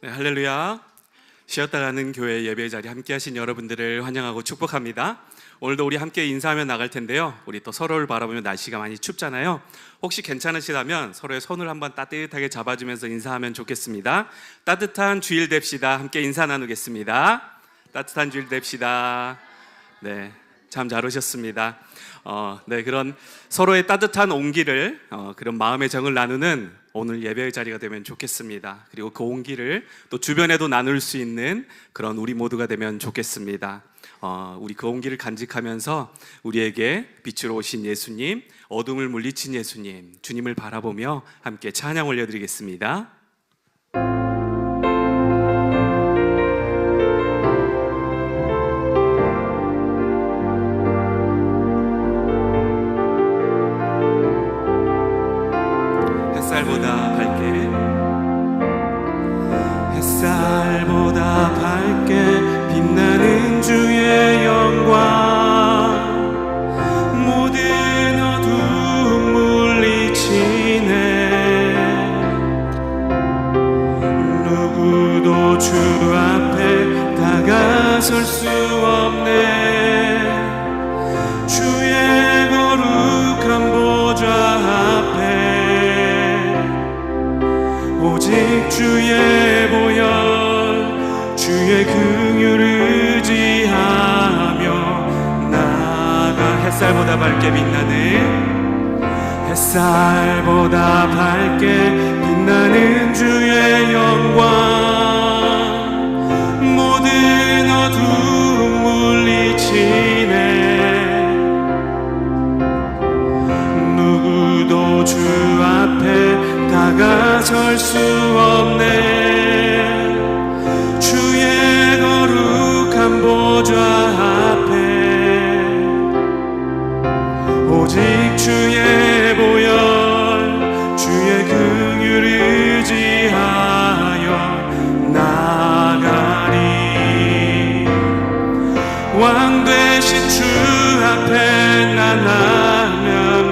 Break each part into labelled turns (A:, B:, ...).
A: 네, 할렐루야. 쉬었다 가는 교회 예배의 자리 함께 하신 여러분들을 환영하고 축복합니다. 오늘도 우리 함께 인사하며 나갈 텐데요, 우리 또 서로를 바라보면 날씨가 많이 춥잖아요. 혹시 괜찮으시다면 서로의 손을 한번 따뜻하게 잡아주면서 인사하면 좋겠습니다. 따뜻한 주일 됩시다. 함께 인사 나누겠습니다. 따뜻한 주일 됩시다. 네, 참 잘 오셨습니다. 그런 서로의 따뜻한 온기를, 그런 마음의 정을 나누는 오늘 예배의 자리가 되면 좋겠습니다. 그리고 그 온기를 또 주변에도 나눌 수 있는 그런 우리 모두가 되면 좋겠습니다. 우리 그 온기를 간직하면서 우리에게 빛으로 오신 예수님, 어둠을 물리친 예수님, 주님을 바라보며 함께 찬양 올려드리겠습니다. 햇살보다 밝게 빛나는 주의 영광, 모든 어두움 물리치네. 누구도 주 앞에 다가설 수 없네. 주의 거룩한 보좌 앞에 오직 주의 보혈, 주의 긍휼을 의지하며 나아가. 햇살보다 밝게 빛나는, 햇살보다 밝게 빛나는 주의 영광, 모든 어두움 물리치네. 누구도 주 앞에 다가설 수 없네. 주의 거룩한 보좌 앞에 오직 주의 보혈, 주의 긍휼을 의지하여 나아가리. 왕 되신 주 앞에 나 나갑니다.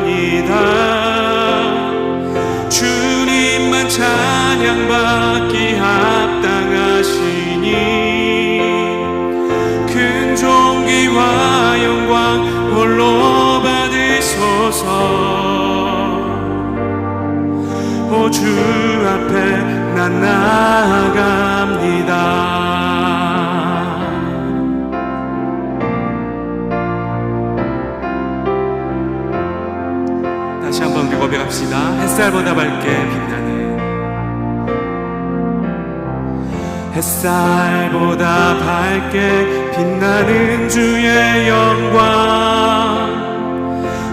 A: 주님만 찬양받기 합당하시니 큰 존귀와 영광 홀로 받으소서. 오 주 앞에 난 나아갑니다. 다시 한번 우리 고백합시다. 햇살보다 밝게 빛나는, 햇살보다 밝게 빛나는 주의 영광,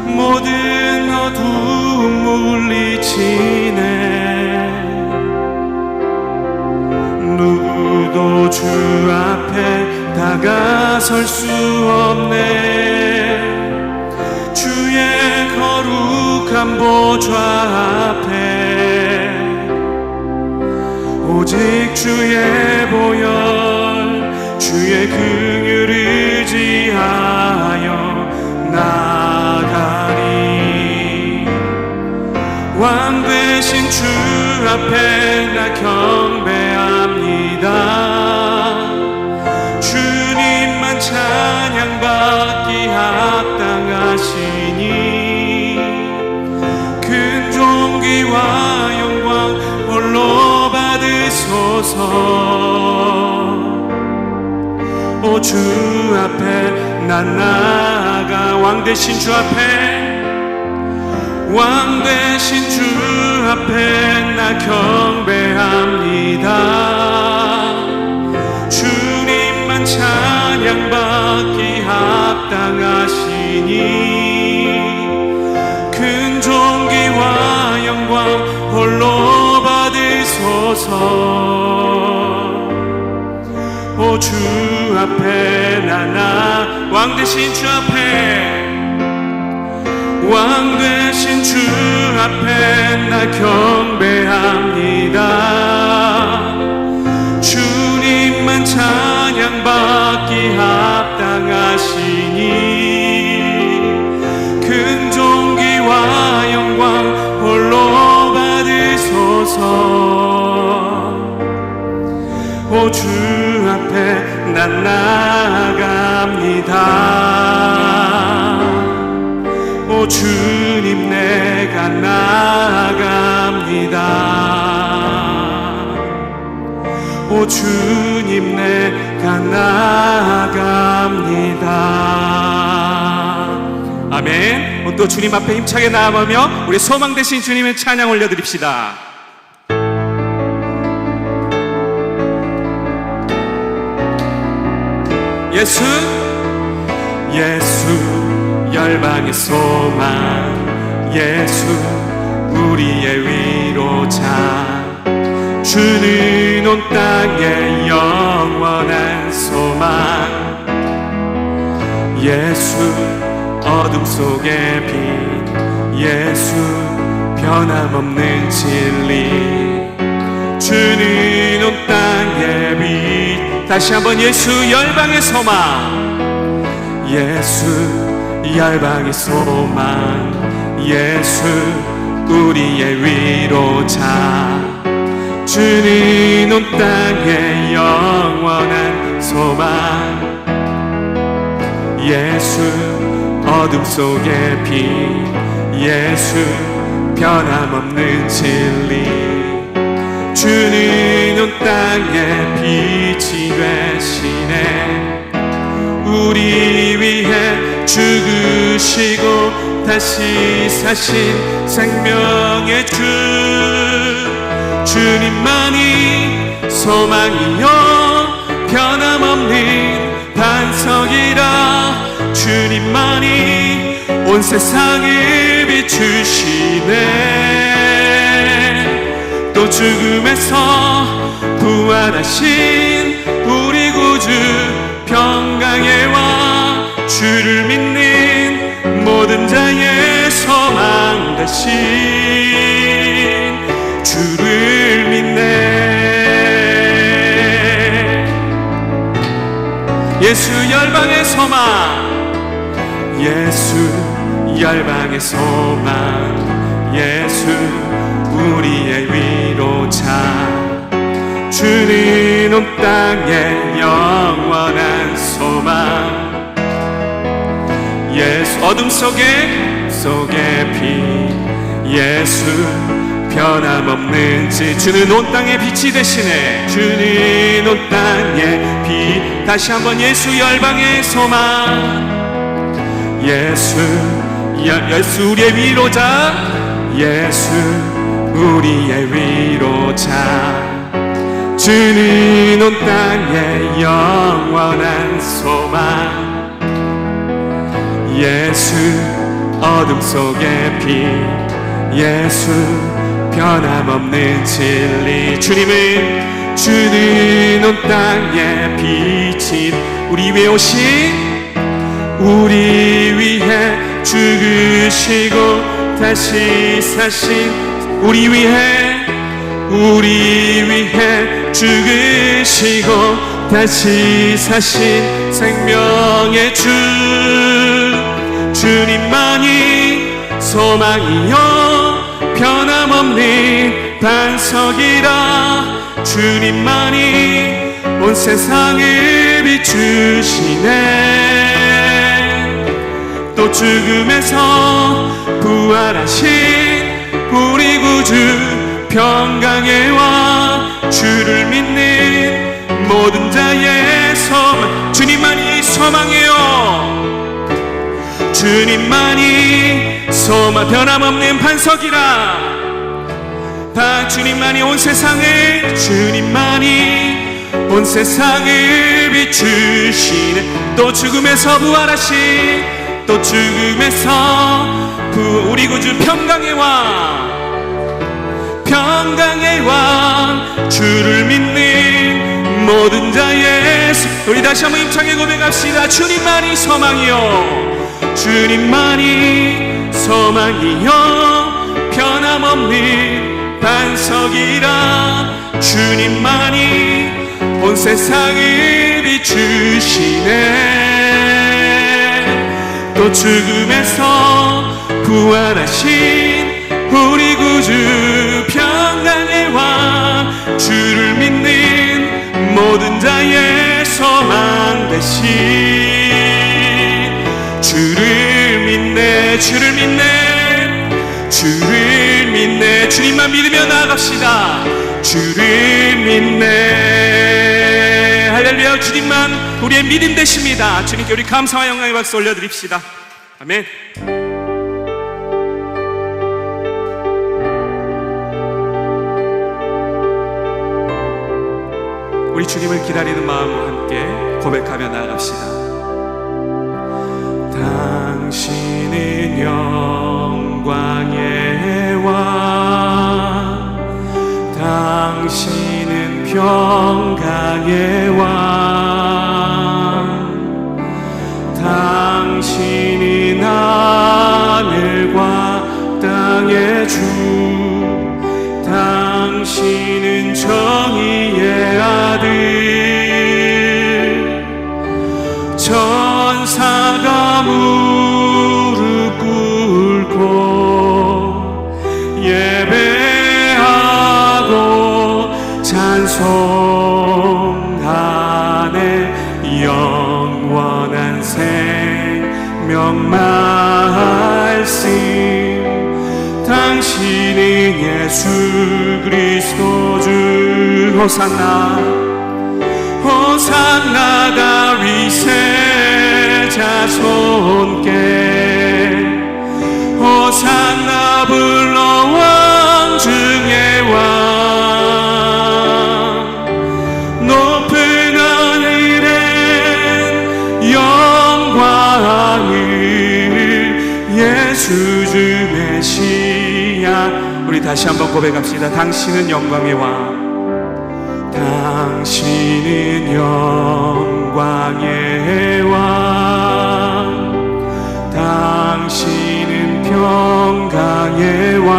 A: 모든 어두움 물리치네. 누구도 주 앞에 다가설 수 없네. 주의 거룩한 보좌 앞에 오직 주의 보혈, 주의 긍휼을 의지하여 나아가리. 왕 되신 주 앞에 나 경배합니다. 주님만 찬양받기 합당하시니 큰 존귀와 영광 홀로 오 주 앞에 난 나아가. 왕 되신 주 앞에, 왕 되신 주 앞에 나 경배합니다. 주님만 찬양받기 합당하시니 큰 존귀와 영광 홀로 받으소서. 오 주 앞에 나나, 왕 되신 주 앞에, 왕 되신 주 앞에 나 경배합니다. 주님만 찬양받기 합당하시니 큰 존귀와 영광 홀로 받으소서. 나아갑니다. 오 주님 내가 나아갑니다. 오 주님 내가 나아갑니다. 아멘. 또 주님 앞에 힘차게 나아가며 우리 소망 되신 주님의 찬양 올려드립시다. 예수 열방의 소망, 예수 우리의 위로자, 주는 온 땅의 영원한 소망, 예수 어둠 속의 빛, 예수 변함없는 진리, 주는 온 땅의 빛. 다시 한번 예수 열방의 소망, 예수 열방의 소망, 예수 우리의 위로자, 주는 온 땅의 영원한 소망, 예수 어둠 속의 빛, 예수 변함없는 진리, 주는 온 땅의 빛이 되시네. 우리 위해 죽으시고 다시 사신 생명의 주, 주님만이 소망이요 변함없는 반석이라, 주님만이 온 세상을 비추시네. 또 죽음에서 부활하신 우리 구주 평강의 왕, 주를 믿는 모든 자의 소망 대신 주를 믿네. 예수 열방의 소망, 예수 열방의 소망, 예수 우리의 위로자, 주는 온 땅의 영원한 소망, 예수 어둠 속의 빛, 예수 변함없는 지, 주는 온 땅의 빛이 되시네. 주는 온 땅의 빛. 다시 한번 예수 열방의 소망, 예수 우리의 위로자, 예수 우리의 위로자, 주는 온 땅의 영원한 소망, 예수 어둠 속의 빛, 예수 변함없는 진리, 주는 온 땅의 빛인 우리 위에 오신, 우리 위해 죽으시고 다시 사신, 우리 위해 죽으시고 다시 사신 생명의 주, 주님만이 소망이요 변함없는 반석이라, 주님만이 온 세상을 비추시네. 또 죽음에서 부활하신 우리 구주 평강의 왕, 주를 믿는 모든 자의 소망, 주님만이 소망이요, 주님만이 소망 변함없는 반석이라, 다 주님만이 온 세상을, 주님만이 온 세상을 비추시네. 또 죽음에서 부활하신, 또 죽음에서 우리 구주 평강의 왕, 평강의 왕, 주를 믿는 모든 자의, 우리 다시 한번 힘차게 고백합시다. 주님만이 소망이요, 주님만이 소망이요 변함없는 반석이라, 주님만이 온 세상을 비추시네. 또 죽음에서 부활하신 우리 구주 평강의 왕, 주를 믿는 모든 자의 소망, 대신 주를 믿네, 주를 믿네, 주를 믿네. 주님만 믿으며 나아갑시다. 주를 믿네. 할렐루야. 주님만 우리의 믿음 되십니다. 주님께 우리 감사와 영광의 박수 올려드립시다. 아멘. 우리 주님을 기다리는 마음으로 함께 고백하며 나아갑시다. 당신은 영광의 왕, 당신은 평강의 왕, 당신은 하늘과 땅의 주, 당신은 정의의 아들, 천사가 무릎 꿇고 예배하고 찬송하네. 영원한 생명 말씀, 당신은 예수 그리스도 주. 호산나 호산나 다윗의 자손께, 호산나 불러 왕 중의 왕, 높은 하늘엔 영광을 예수 주 메시아. 우리 다시 한번 고백합시다. 당신은 영광의 왕, 당신은 영광의 왕, 당신은 평강의 왕,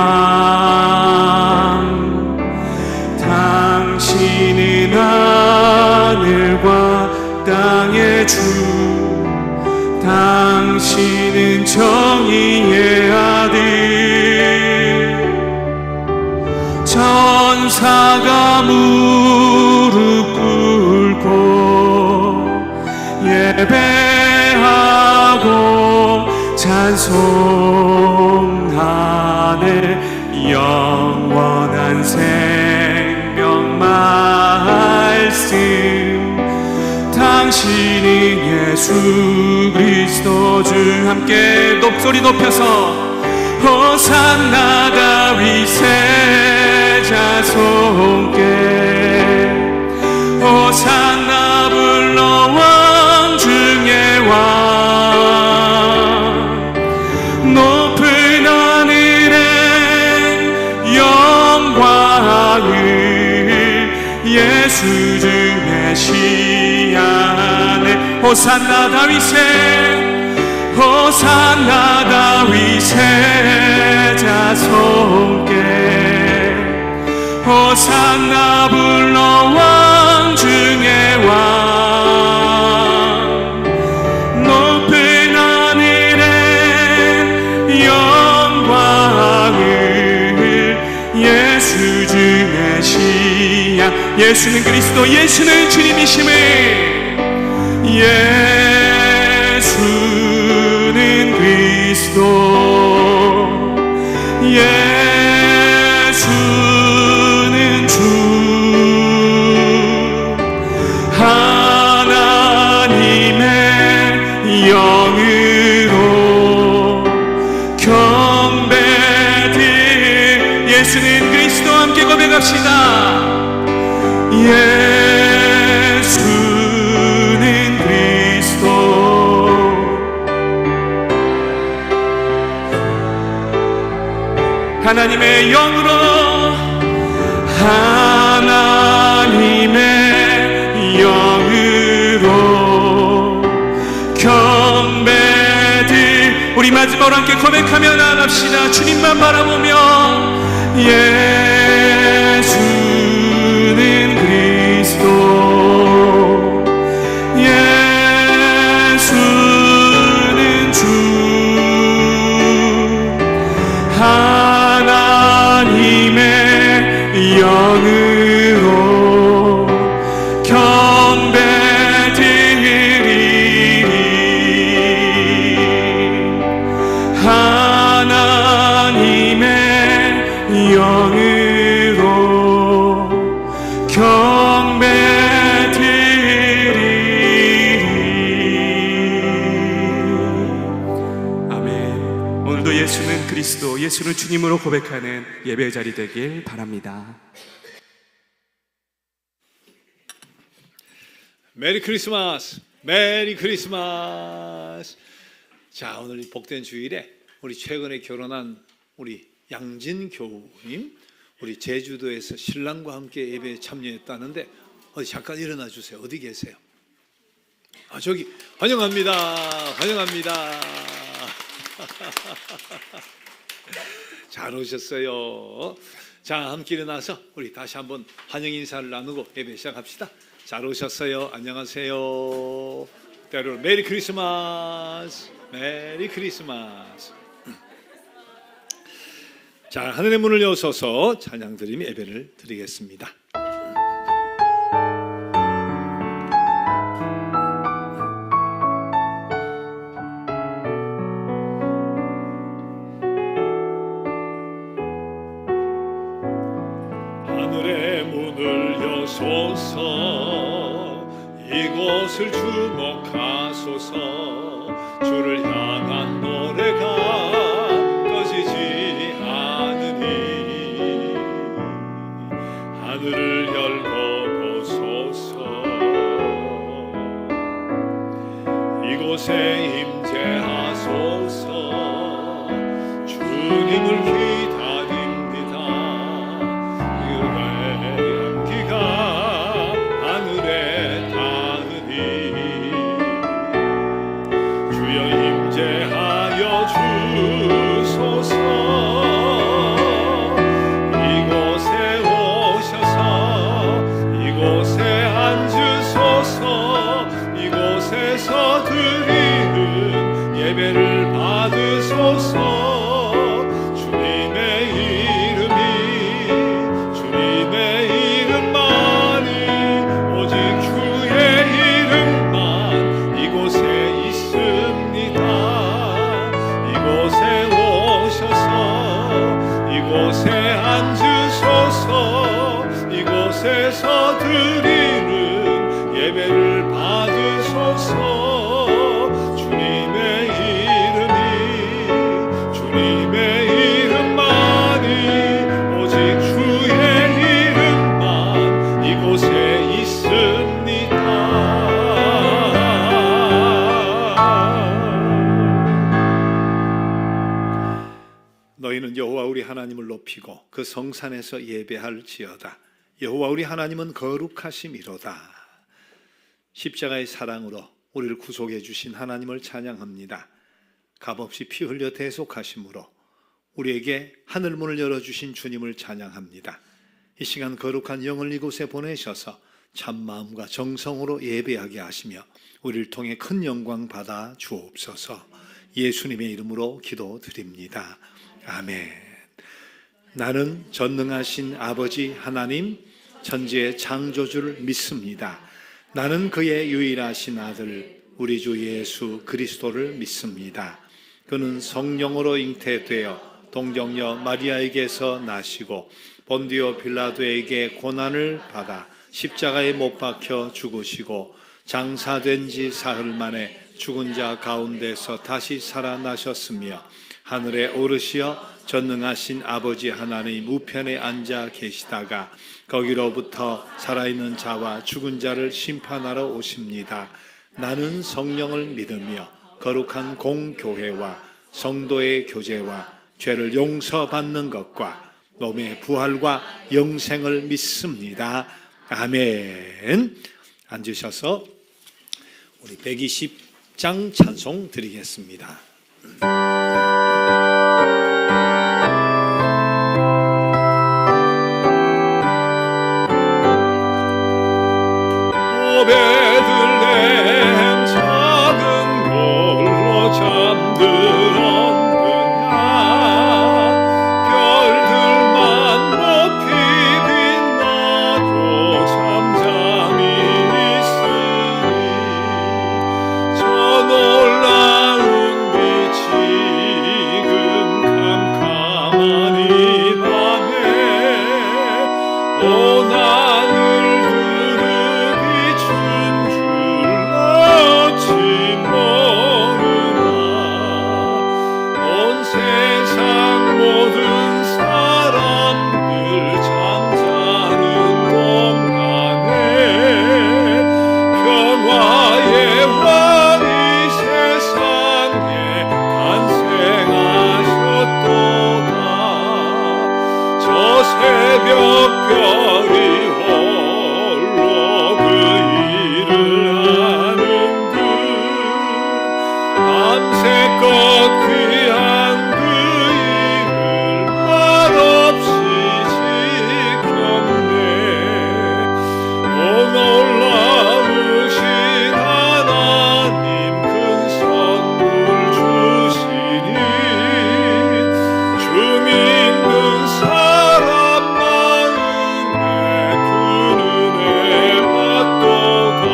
A: 당신은 하늘과 땅의 주, 당신은 정의의 아들, 천사가 무릎 꿇고 예배하고 찬송하네. 영원한 생명 말씀, 당신은 예수 그리스도 주. 함께 목소리 높여서 호산나 다윗의 자손께, 호산나 불러 왕 중의 왕, 높은 하늘엔 영광을 예수 주 메시아네. 호산나 다윗의, 호산나 다윗의 자손께, 호산나 불러 왕 중의 왕, 높은 하늘엔 영광을 예수 주 메시아. 예수는 그리스도, 예수는 주님이심을, 예수는 그리스도, 예수는 주, 하나님의 영으로 경배드. 예수는 그리스도. 함께 고백합시다. 예수는 그리스도, 하나님의 영으로, 하나님의 영으로 경배드. 우리 마지막으로 함께 고백하며 나아갑시다. 주님만 바라보며 예수는 그리스도, 예수는 주, 하나님의 영으로 경배드리리.
B: 영으로 경배드리리. 아멘. 오늘도 예수는 그리스도, 예수는 주님으로 고백하는 예배의 자리 되길 바랍니다.
C: 메리 크리스마스! 메리 크리스마스! 자, 오늘 이 복된 주일에 우리 최근에 결혼한 우리 양진 교우님, 우리 제주도에서 신랑과 함께 예배에 참여했다는데 어디 잠깐 일어나 주세요. 어디 계세요? 저기 환영합니다. 환영합니다. 잘 오셨어요. 자, 함께 일어나서 우리 다시 한번 환영 인사를 나누고 예배 시작합시다. 잘 오셨어요. 안녕하세요. 여러분, 메리 크리스마스. 메리 크리스마스. 자, 하늘의 문을 여셔서 찬양 드리며 예배를 드리겠습니다. 하늘의 문을 여소서, 이곳을 주목하소서. 주를 향한 노래가 꺼지지 않으니 하늘을 열고 보소서. 이곳에 임재하소서. 주님을 기다립니다. 그의 향기가 하늘에 닿으니 주여 임재하여 주소서. 이곳에 오셔서 이곳에 앉으소서. 이곳에서 드리는 예배를 받으소서. 주님의 이름만이 오직 주의 이름만 이곳에 있습니다. 이곳에 오셔서 이곳에 앉으소서. 이곳에서 드리는 예배를 받으소서. 주님의 이름만이 오직 주의 이름만 이곳에 있습니다. 너희는 여호와 우리 하나님을 높이고 그 성산에서 예배할지어다. 여호와 우리 하나님은 거룩하심이로다. 십자가의 사랑으로 우리를 구속해 주신 하나님을 찬양합니다. 값없이 피 흘려 대속하심으로 우리에게 하늘문을 열어주신 주님을 찬양합니다. 이 시간 거룩한 영을 이곳에 보내셔서 참마음과 정성으로 예배하게 하시며 우리를 통해 큰 영광 받아 주옵소서. 예수님의 이름으로 기도드립니다. 아멘. 나는 전능하신 아버지 하나님, 천지의 창조주를 믿습니다. 나는 그의 유일하신 아들 우리 주 예수 그리스도를 믿습니다. 그는 성령으로 잉태되어 동정녀 마리아에게서 나시고 본디오 빌라도에게 고난을 받아 십자가에 못 박혀 죽으시고 장사된 지 사흘 만에 죽은 자 가운데서 다시 살아나셨으며 하늘에 오르시어 전능하신 아버지 하나님 우편에 앉아 계시다가 거기로부터 살아있는 자와 죽은 자를 심판하러 오십니다. 나는 성령을 믿으며 거룩한 공교회와 성도의 교제와 죄를 용서받는 것과 몸의 부활과 영생을 믿습니다. 아멘. 앉으셔서 우리 120장 찬송 드리겠습니다. 베들레헴 작은 골로 잠들었느냐. 별들만 높이 빛나고 잠잠히 있으니 저 놀라운 빛이 세상 모든 사람들 잠자는 동안에 평화의 왕이 세상에 탄생하셨도다. 저 새벽별이 홀로 그 일을 하는 듯 밤새껏 귀한 그 일을 말없이 지켰네. 오 놀라우신 하나님 큰 선물 주시니 주 믿는 사람 마음에 그 은혜 받도다.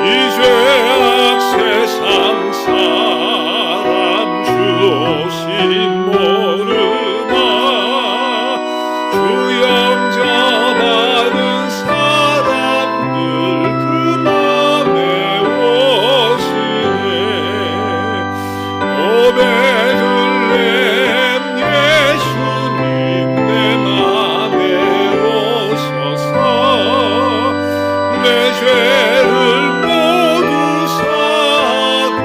C: 이 죄악 세상 사람 주 오심 모르나 주 영접하는 사람들 그 맘에 오시네. 오 베들레헴 예수님 내 맘에 오셔서 내 죄를 모두 사고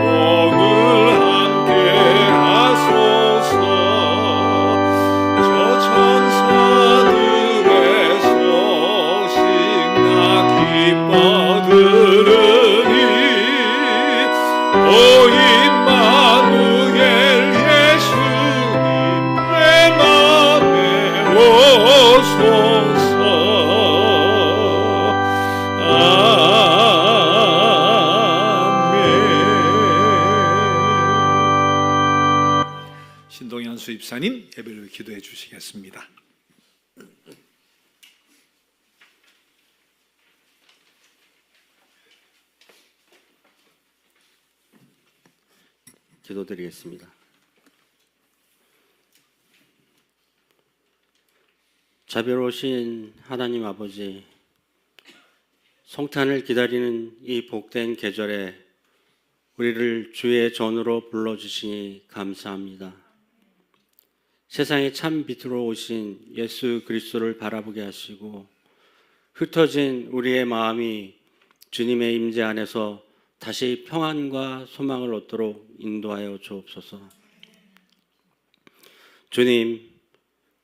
C: 늘 함께 하소서. 저 천사들의 소식 나 기뻐 들으니 오 임마누엘 예수님 내 맘에 오소서. 아멘. 신동현 수입사님 예배를 기도해 주시겠습니다.
D: 기도드리겠습니다. 자비로우신 하나님 아버지, 성탄을 기다리는 이 복된 계절에 우리를 주의 전으로 불러주시니 감사합니다. 세상에 참 빛으로 오신 예수 그리스도를 바라보게 하시고 흩어진 우리의 마음이 주님의 임재 안에서 다시 평안과 소망을 얻도록 인도하여 주옵소서. 주님,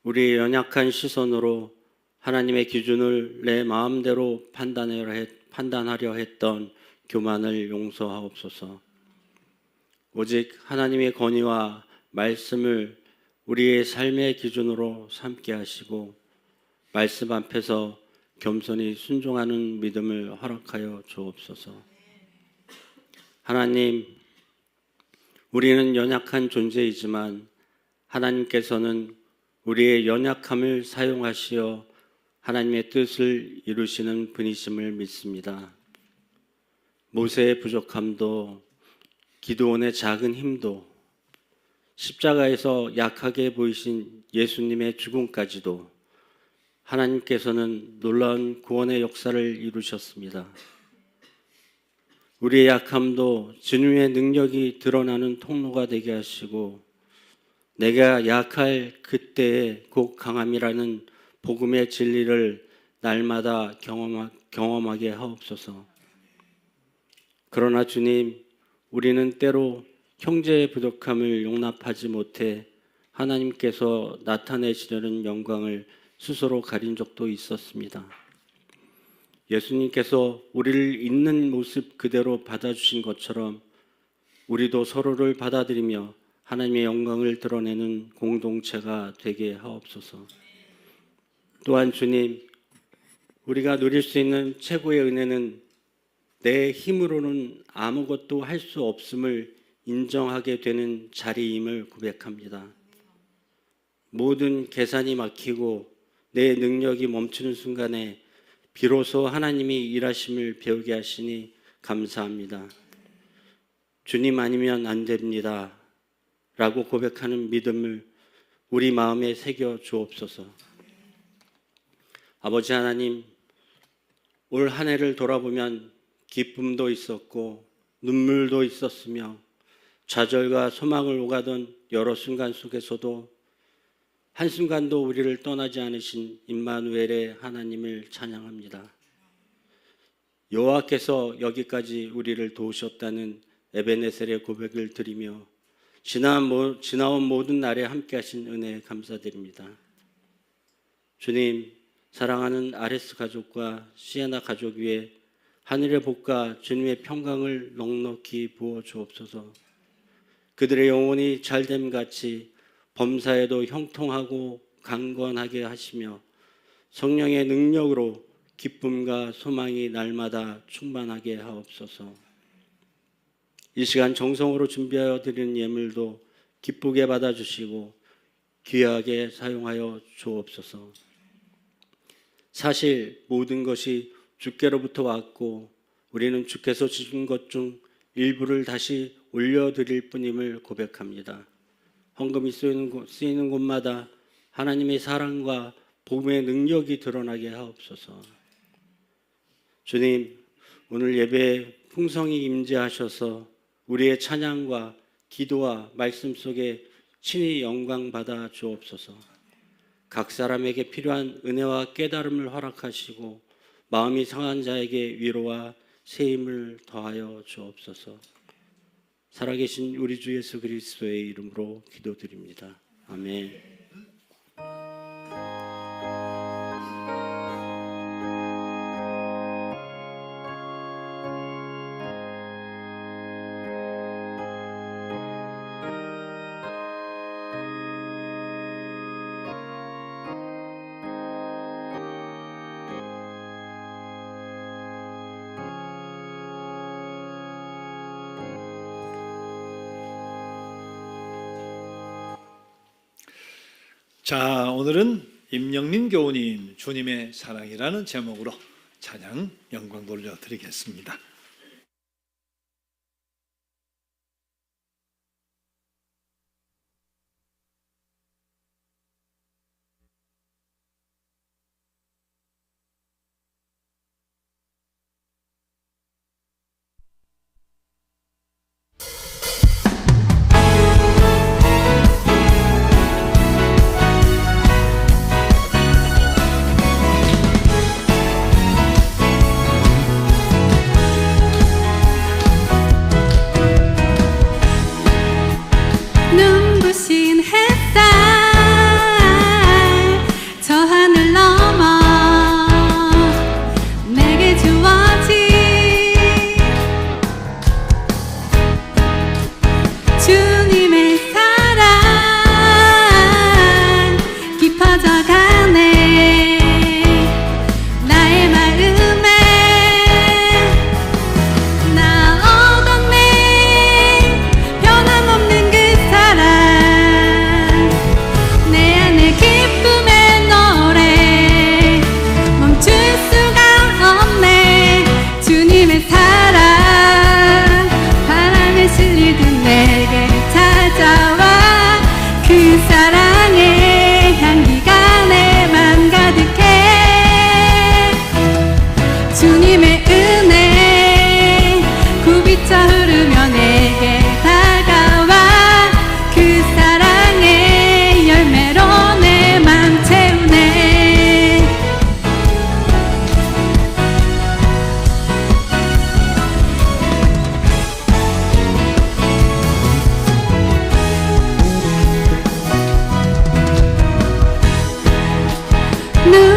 D: 우리의 연약한 시선으로 하나님의 기준을 내 마음대로 판단하려 했던 교만을 용서하옵소서. 오직 하나님의 권위와 말씀을 우리의 삶의 기준으로 삼게 하시고 말씀 앞에서 겸손히 순종하는 믿음을 허락하여 주옵소서. 하나님, 우리는 연약한 존재이지만 하나님께서는 우리의 연약함을 사용하시어 하나님의 뜻을 이루시는 분이심을 믿습니다. 모세의 부족함도 기드온의 작은 힘도 십자가에서 약하게 보이신 예수님의 죽음까지도 하나님께서는 놀라운 구원의 역사를 이루셨습니다. 우리의 약함도 주님의 능력이 드러나는 통로가 되게 하시고 내가 약할 그때의 곧 강함이라는 복음의 진리를 날마다 경험하게 하옵소서. 그러나 주님, 우리는 때로 형제의 부족함을 용납하지 못해 하나님께서 나타내시려는 영광을 스스로 가린 적도 있었습니다. 예수님께서 우리를 있는 모습 그대로 받아주신 것처럼 우리도 서로를 받아들이며 하나님의 영광을 드러내는 공동체가 되게 하옵소서. 또한 주님, 우리가 누릴 수 있는 최고의 은혜는 내 힘으로는 아무것도 할 수 없음을 인정하게 되는 자리임을 고백합니다. 모든 계산이 막히고 내 능력이 멈추는 순간에 비로소 하나님이 일하심을 배우게 하시니 감사합니다. 주님 아니면 안 됩니다 라고 고백하는 믿음을 우리 마음에 새겨 주옵소서. 아버지 하나님, 올 한 해를 돌아보면 기쁨도 있었고 눈물도 있었으며 좌절과 소망을 오가던 여러 순간 속에서도 한순간도 우리를 떠나지 않으신 임마누엘의 하나님을 찬양합니다. 여호와께서 여기까지 우리를 도우셨다는 에베네셀의 고백을 드리며 지나온 모든 날에 함께하신 은혜에 감사드립니다. 주님, 사랑하는 아레스 가족과 시에나 가족 위에 하늘의 복과 주님의 평강을 넉넉히 부어 주옵소서. 그들의 영혼이 잘됨 같이 범사에도 형통하고 강건하게 하시며 성령의 능력으로 기쁨과 소망이 날마다 충만하게 하옵소서. 이 시간 정성으로 준비하여 드리는 예물도 기쁘게 받아주시고 귀하게 사용하여 주옵소서. 사실 모든 것이 주께로부터 왔고 우리는 주께서 주신 것 중 일부를 다시 올려드릴 뿐임을 고백합니다. 헌금이 쓰이는 곳마다 하나님의 사랑과 복음의 능력이 드러나게 하옵소서. 주님, 오늘 예배에 풍성히 임재하셔서 우리의 찬양과 기도와 말씀 속에 친히 영광 받아 주옵소서. 각 사람에게 필요한 은혜와 깨달음을 허락하시고 마음이 상한 자에게 위로와 새 힘을 더하여 주옵소서. 살아계신 우리 주 예수 그리스도의 이름으로 기도드립니다. 아멘.
C: 자, 오늘은 임영민 교우님 주님의 사랑이라는 제목으로 찬양 영광 돌려드리겠습니다.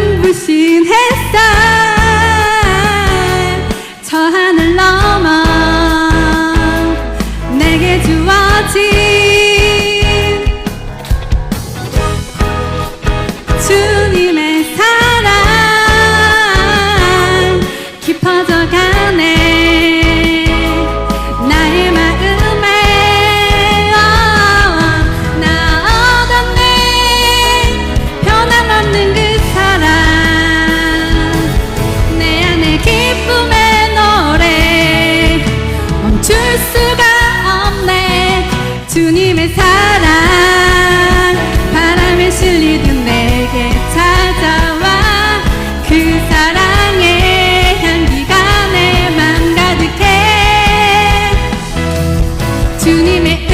E: 눈부신 햇살 저 하늘 넘어 내게 주어진 주님의 사랑 깊어져 가네 나의 마음에 나 얻었네 변함없는 그 사랑 내 안에 기쁨의 노래 멈출 수가 없네 주님의 사랑 바람에 실리듯 내게 찾아와 그 사랑의 향기가 내 맘 가득해 주님의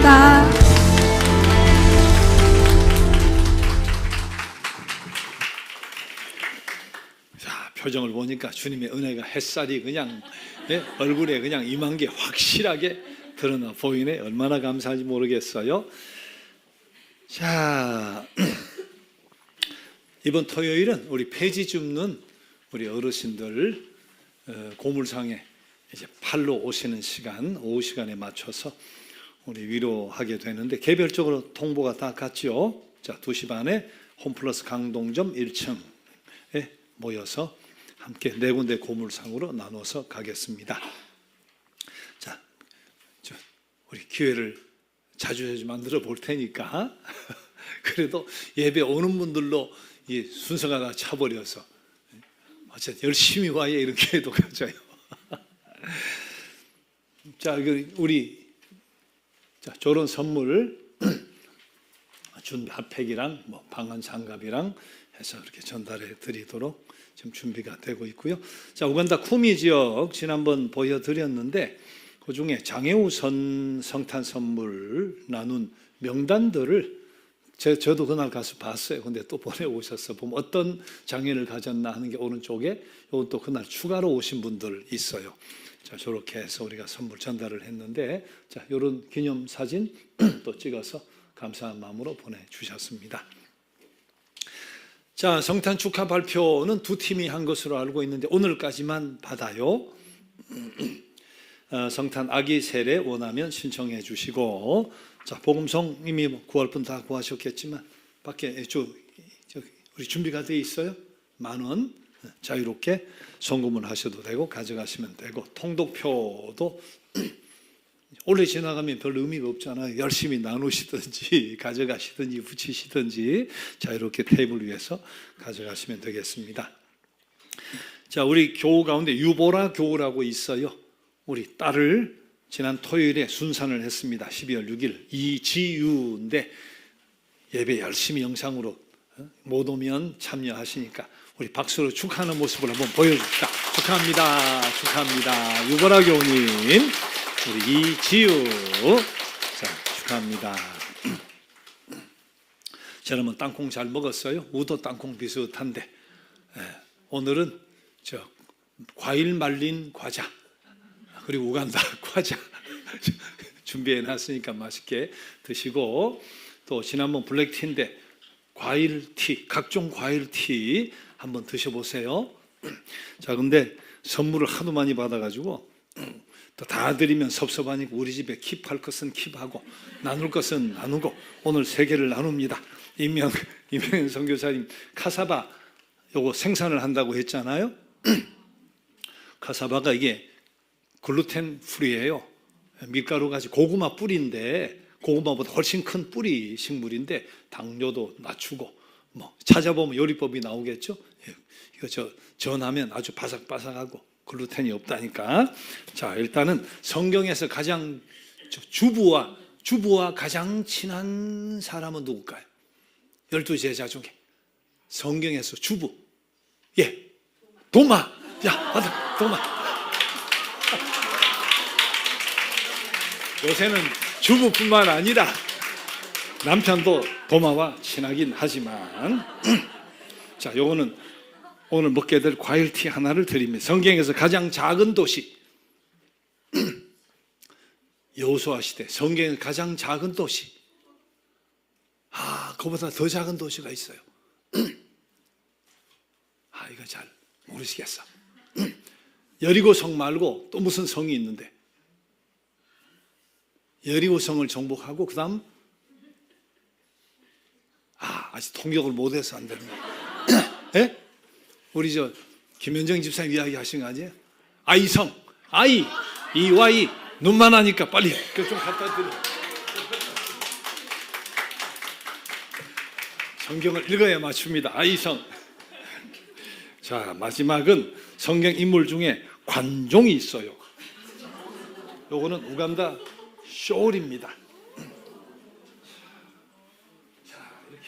E: 감사합니다.
C: 자, 표정을 보니까 주님의 은혜가 햇살이 그냥 얼굴에 그냥 임한 게 확실하게 드러나 보이네. 얼마나 감사한지 모르겠어요. 자, 이번 토요일은 우리 폐지 줍는 우리 어르신들 고물상에 이제 팔로 오시는 시간, 오후 시간에 맞춰서 우리 위로하게 되는데 개별적으로 통보가 다 갔죠. 자, 2시 반에 홈플러스 강동점 1층에 모여서 함께 4군데 고물상으로 나눠서 가겠습니다. 자, 우리 기회를 자주 만들어 볼 테니까 그래도 예배 오는 분들로 이 순서가 다 차버려서 어쨌든 열심히 와야 이렇게 해도 가져요. 자, 우리 저런 선물 준비 핫팩이랑 뭐 방한 장갑이랑 해서 이렇게 전달해 드리도록 지금 준비가 되고 있고요. 자, 우간다 쿠미 지역 지난번 보여드렸는데 그 중에 장애우 성탄 선물 나눈 명단들을 저도 그날 가서 봤어요. 근데 또 보내오셨어. 보면 어떤 장애를 가졌나 하는 게 오른쪽에, 요건 또 그날 추가로 오신 분들 있어요. 자, 저렇게 해서 우리가 선물 전달을 했는데, 자, 요런 기념 사진 또 찍어서 감사한 마음으로 보내주셨습니다. 자, 성탄 축하 발표는 2팀이 한 것으로 알고 있는데 오늘까지만 받아요. 성탄 아기 세례 원하면 신청해 주시고, 자, 복음송 이미 구할 분 다 구하셨겠지만 밖에 우리 준비가 돼 있어요. 10,000원 자유롭게 송금을 하셔도 되고 가져가시면 되고, 통독표도 올해 지나가면 별 의미가 없잖아요. 열심히 나누시든지 가져가시든지 붙이시든지 자유롭게 테이블 위에서 가져가시면 되겠습니다. 자, 우리 교우 가운데 유보라 교우라고 있어요. 우리 딸을 지난 토요일에 순산을 했습니다. 12월 6일 이지유인데 예배 열심히 영상으로 못 오면 참여하시니까 우리 박수로 축하하는 모습을 한번 보여줍시다. 축하합니다. 축하합니다. 유보라 교우님, 우리 이지유, 자, 축하합니다. 저는 땅콩 잘 먹었어요. 우도 땅콩 비슷한데 오늘은 과일 말린 과자 그리고 우간다 과자 준비해 놨으니까 맛있게 드시고, 또 지난번 블랙티인데 과일티, 각종 과일티 한번 드셔보세요. 자, 근데 선물을 하도 많이 받아가지고 또 다 드리면 섭섭하니까 우리 집에 킵할 것은 킵하고 나눌 것은 나누고 오늘 3개를 나눕니다. 임명 선교사님 카사바 요거 생산을 한다고 했잖아요. 카사바가 이게 글루텐 프리예요. 밀가루 가지 고구마 뿌리인데 고구마보다 훨씬 큰 뿌리 식물인데 당뇨도 낮추고 뭐 찾아보면 요리법이 나오겠죠. 이거 전하면 아주 바삭바삭하고 글루텐이 없다니까. 자, 일단은 성경에서 가장 주부와 가장 친한 사람은 누굴까요? 12제자 중에 성경에서 주부, 도마. 야, 받아, 도마. 요새는 주부뿐만 아니라 남편도 도마와 친하긴 하지만 자, 요거는 오늘 먹게 될 과일티 하나를 드립니다. 성경에서 가장 작은 도시 여호수아 시대 성경에서 가장 작은 도시, 그보다 더 작은 도시가 있어요. 이거 잘 모르시겠어. 여리고 성 말고 또 무슨 성이 있는데 여리고 성을 정복하고 그 다음 아직 통역을 못해서 안 되는 거예요. 예? 우리 김현정 집사님 이야기 하신 거 아니에요? 아이성, 이와이 눈만 하니까 빨리 좀 갖다 드려. 성경을 읽어야 맞춥니다. 아이성. 자, 마지막은 성경 인물 중에 관종이 있어요. 요거는 우간다 쇼울입니다. 자, 이렇게.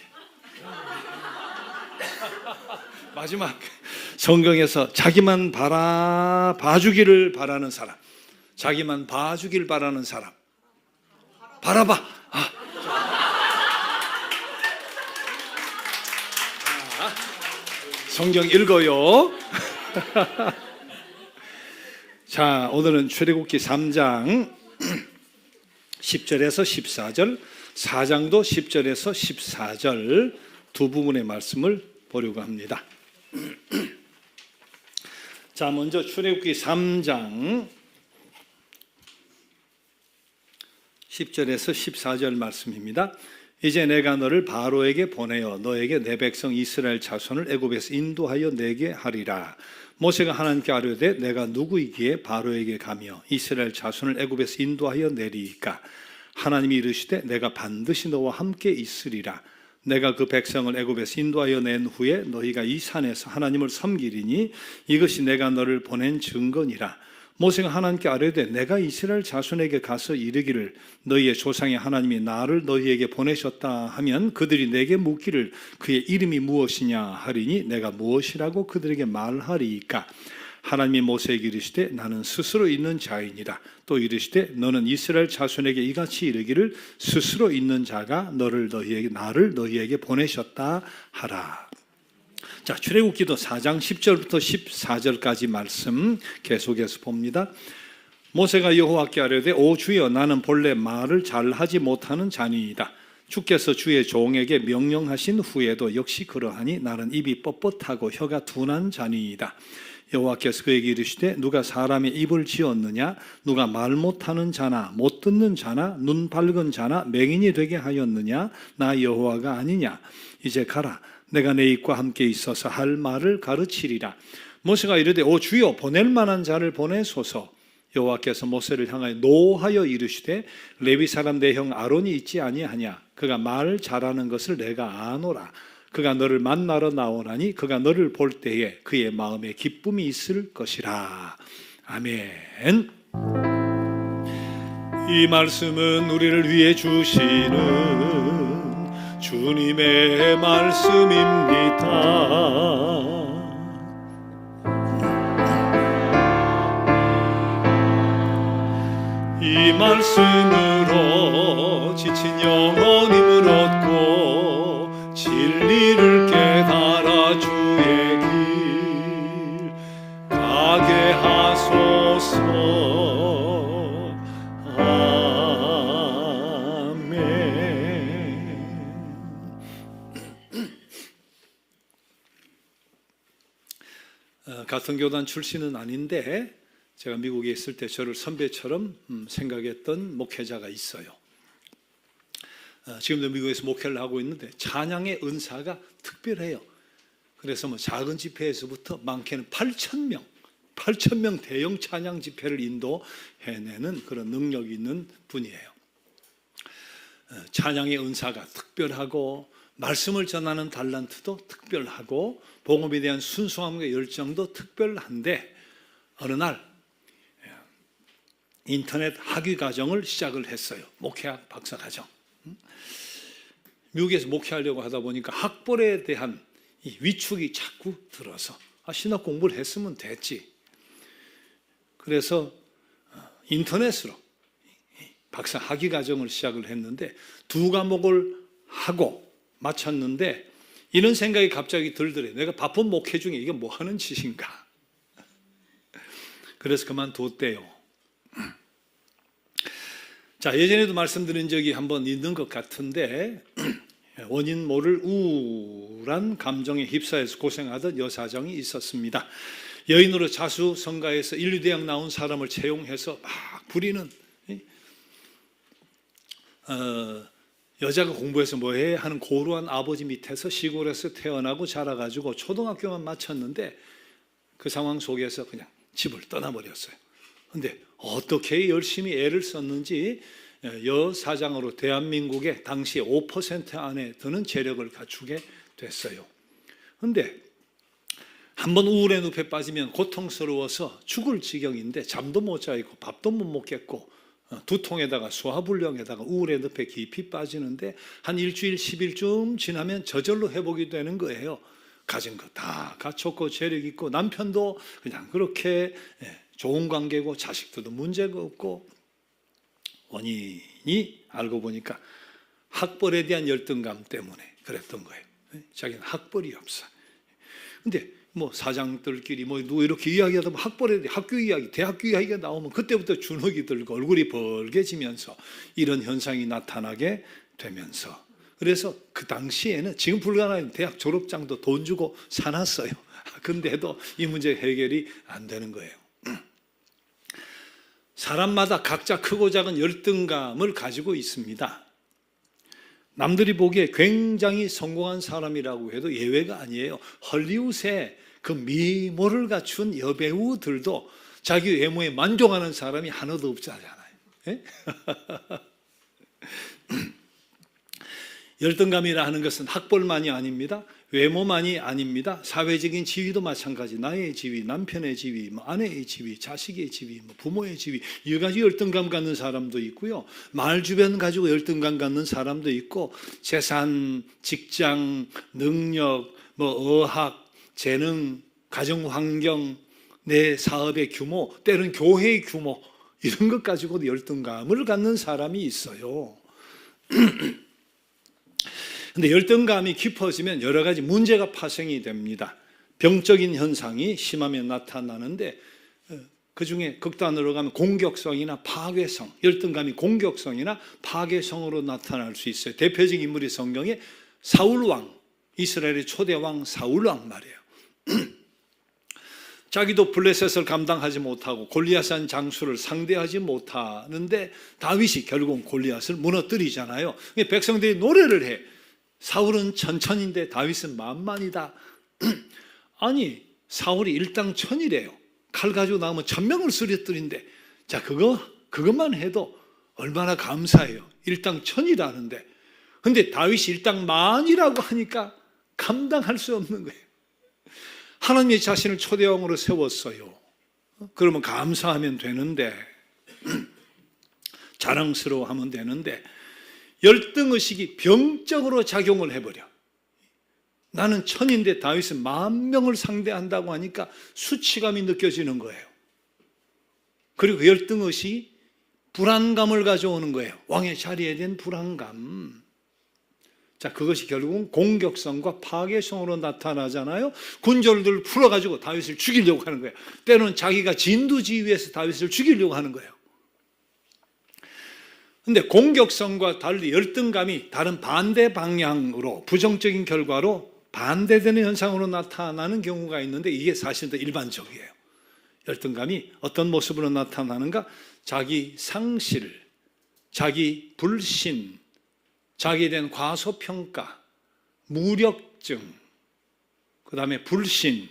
C: 마지막 성경에서 자기만 봐주기를 바라는 사람, 자기만 봐주길 바라는 사람. 바라봐. 성경 읽어요. 자, 오늘은 출애굽기 3장 10절에서 14절, 4장도 10절에서 14절 두 부분의 말씀을 보려고 합니다. 자, 먼저 출애굽기 3장 10절에서 14절 말씀입니다. 이제 내가 너를 바로에게 보내어 너에게 내 백성 이스라엘 자손을 애굽에서 인도하여 내게 하리라. 모세가 하나님께 아뢰되 내가 누구이기에 바로에게 가며 이스라엘 자손을 애굽에서 인도하여 내리이까. 하나님이 이르시되 내가 반드시 너와 함께 있으리라. 내가 그 백성을 애굽에서 인도하여 낸 후에 너희가 이 산에서 하나님을 섬기리니 이것이 내가 너를 보낸 증거니라. 모세가 하나님께 아뢰되 내가 이스라엘 자손에게 가서 이르기를 너희의 조상의 하나님이 나를 너희에게 보내셨다 하면 그들이 내게 묻기를 그의 이름이 무엇이냐 하리니 내가 무엇이라고 그들에게 말하리이까. 하나님이 모세에게 이르시되 나는 스스로 있는 자이니라. 또 이르시되 너는 이스라엘 자손에게 이같이 이르기를 스스로 있는 자가 나를 너희에게 보내셨다 하라. 자, 출애굽기도 4장 10절부터 14절까지 말씀 계속해서 봅니다. 모세가 여호와께 아뢰되 오 주여 나는 본래 말을 잘하지 못하는 자니이다. 주께서 주의 종에게 명령하신 후에도 역시 그러하니 나는 입이 뻣뻣하고 혀가 둔한 자니이다. 여호와께서 그에게 이르시되 누가 사람의 입을 지었느냐 누가 말 못하는 자나 못 듣는 자나 눈 밝은 자나 맹인이 되게 하였느냐 나 여호와가 아니냐. 이제 가라. 내가 내 입과 함께 있어서 할 말을 가르치리라. 모세가 이르되 오 주여 보낼 만한 자를 보내소서. 여호와께서 모세를 향하여 노하여 이르시되 레위 사람 내 형 아론이 있지 아니하냐. 그가 말 잘하는 것을 내가 아노라. 그가 너를 만나러 나오나니 그가 너를 볼 때에 그의 마음에 기쁨이 있을 것이라. 아멘. 이 말씀은 우리를 위해 주시는 주님의 말씀입니다. 이 말씀으로 지친 영혼 힘을 얻고 진리를 깨달아 주의 길 가게 하소서. 같은 교단 출신은 아닌데 제가 미국에 있을 때 저를 선배처럼 생각했던 목회자가 있어요. 지금도 미국에서 목회를 하고 있는데 찬양의 은사가 특별해요. 그래서 뭐 작은 집회에서부터 많게는 8,000명 대형 찬양 집회를 인도해내는 그런 능력이 있는 분이에요. 찬양의 은사가 특별하고 말씀을 전하는 달란트도 특별하고 복음에 대한 순수함과 열정도 특별한데 어느 날 인터넷 학위 과정을 시작을 했어요. 목회학 박사 과정. 미국에서 목회하려고 하다 보니까 학벌에 대한 이 위축이 자꾸 들어서 신학 공부를 했으면 됐지. 그래서 인터넷으로 박사 학위 과정을 시작을 했는데 2과목을 하고 마쳤는데 이런 생각이 갑자기 들더래요. 내가 바쁜 목회 중에 이게 뭐 하는 짓인가. 그래서 그만뒀대요. 자, 예전에도 말씀드린 적이 한번 있는 것 같은데 원인 모를 우울한 감정에 휩싸여서 고생하던 여사정이 있었습니다. 여인으로 자수성가해서 인류대학 나온 사람을 채용해서 막 부리는 여자가 공부해서 뭐해 하는 고루한 아버지 밑에서 시골에서 태어나고 자라가지고 초등학교만 마쳤는데 그 상황 속에서 그냥 집을 떠나버렸어요. 근데 어떻게 열심히 애를 썼는지 여사장으로 대한민국의 당시 5% 안에 드는 재력을 갖추게 됐어요. 근데 한번 우울의 늪에 빠지면 고통스러워서 죽을 지경인데 잠도 못 자고 밥도 못 먹겠고 두통에다가 소화불량에다가 우울의 늪에 깊이 빠지는데 한 일주일 10일쯤 지나면 저절로 회복이 되는 거예요. 가진 거 다 갖췄고 재력 있고 남편도 그냥 그렇게 좋은 관계고 자식들도 문제가 없고 원인이 알고 보니까 학벌에 대한 열등감 때문에 그랬던 거예요. 자기는 학벌이 없어. 근데 뭐 사장들끼리 뭐 누구 이렇게 이야기하다 보면 학벌에 대해 학교 이야기, 대학교 이야기가 나오면 그때부터 주눅이 들고 얼굴이 벌개지면서 이런 현상이 나타나게 되면서, 그래서 그 당시에는 지금 불가능한 대학 졸업장도 돈 주고 사놨어요. 근데도 이 문제 해결이 안 되는 거예요. 사람마다 각자 크고 작은 열등감을 가지고 있습니다. 남들이 보기에 굉장히 성공한 사람이라고 해도 예외가 아니에요. 헐리우드에 그 미모를 갖춘 여배우들도 자기 외모에 만족하는 사람이 하나도 없잖아요. 예? 열등감이라 하는 것은 학벌만이 아닙니다. 외모만이 아닙니다. 사회적인 지위도 마찬가지. 나의 지위, 남편의 지위, 아내의 지위, 자식의 지위, 부모의 지위, 여러 가지 열등감 갖는 사람도 있고요. 마을 주변 가지고 열등감 갖는 사람도 있고, 재산, 직장, 능력, 어학, 재능, 가정 환경, 내 사업의 규모, 때로는 교회의 규모, 이런 것 가지고도 열등감을 갖는 사람이 있어요. 근데 열등감이 깊어지면 여러 가지 문제가 파생이 됩니다. 병적인 현상이 심하면 나타나는데, 그 중에 극단으로 가면 공격성이나 파괴성, 열등감이 공격성이나 파괴성으로 나타날 수 있어요. 대표적인 인물이 성경에 사울왕, 이스라엘의 초대왕 사울왕 말이에요. 자기도 블레셋을 감당하지 못하고 골리앗한 장수를 상대하지 못하는데 다윗이 결국 골리앗을 무너뜨리잖아요. 백성들이 노래를 해. 사울은 천천인데 다윗은 만만이다. 아니, 사울이 일당천이래요. 칼 가지고 나오면 1000명을 쓰러뜨린데, 자, 그것만 해도 얼마나 감사해요. 일당천이라는데. 근데 다윗이 일당만이라고 하니까 감당할 수 없는 거예요. 하나님이 자신을 초대왕으로 세웠어요. 그러면 감사하면 되는데, 자랑스러워하면 되는데, 열등의식이 병적으로 작용을 해버려. 나는 천인데 다윗은 10,000명을 상대한다고 하니까 수치감이 느껴지는 거예요. 그리고 그 열등의식이 불안감을 가져오는 거예요. 왕의 자리에 대한 불안감. 자, 그것이 결국은 공격성과 파괴성으로 나타나잖아요. 군졸들을 풀어가지고 다윗을 죽이려고 하는 거예요. 때로는 자기가 진두지휘해서 다윗을 죽이려고 하는 거예요. 근데 공격성과 달리 열등감이 다른 반대 방향으로, 부정적인 결과로 반대되는 현상으로 나타나는 경우가 있는데, 이게 사실 더 일반적이에요. 열등감이 어떤 모습으로 나타나는가? 자기 상실, 자기 불신, 자기에 대한 과소평가, 무력증, 그 다음에 불신,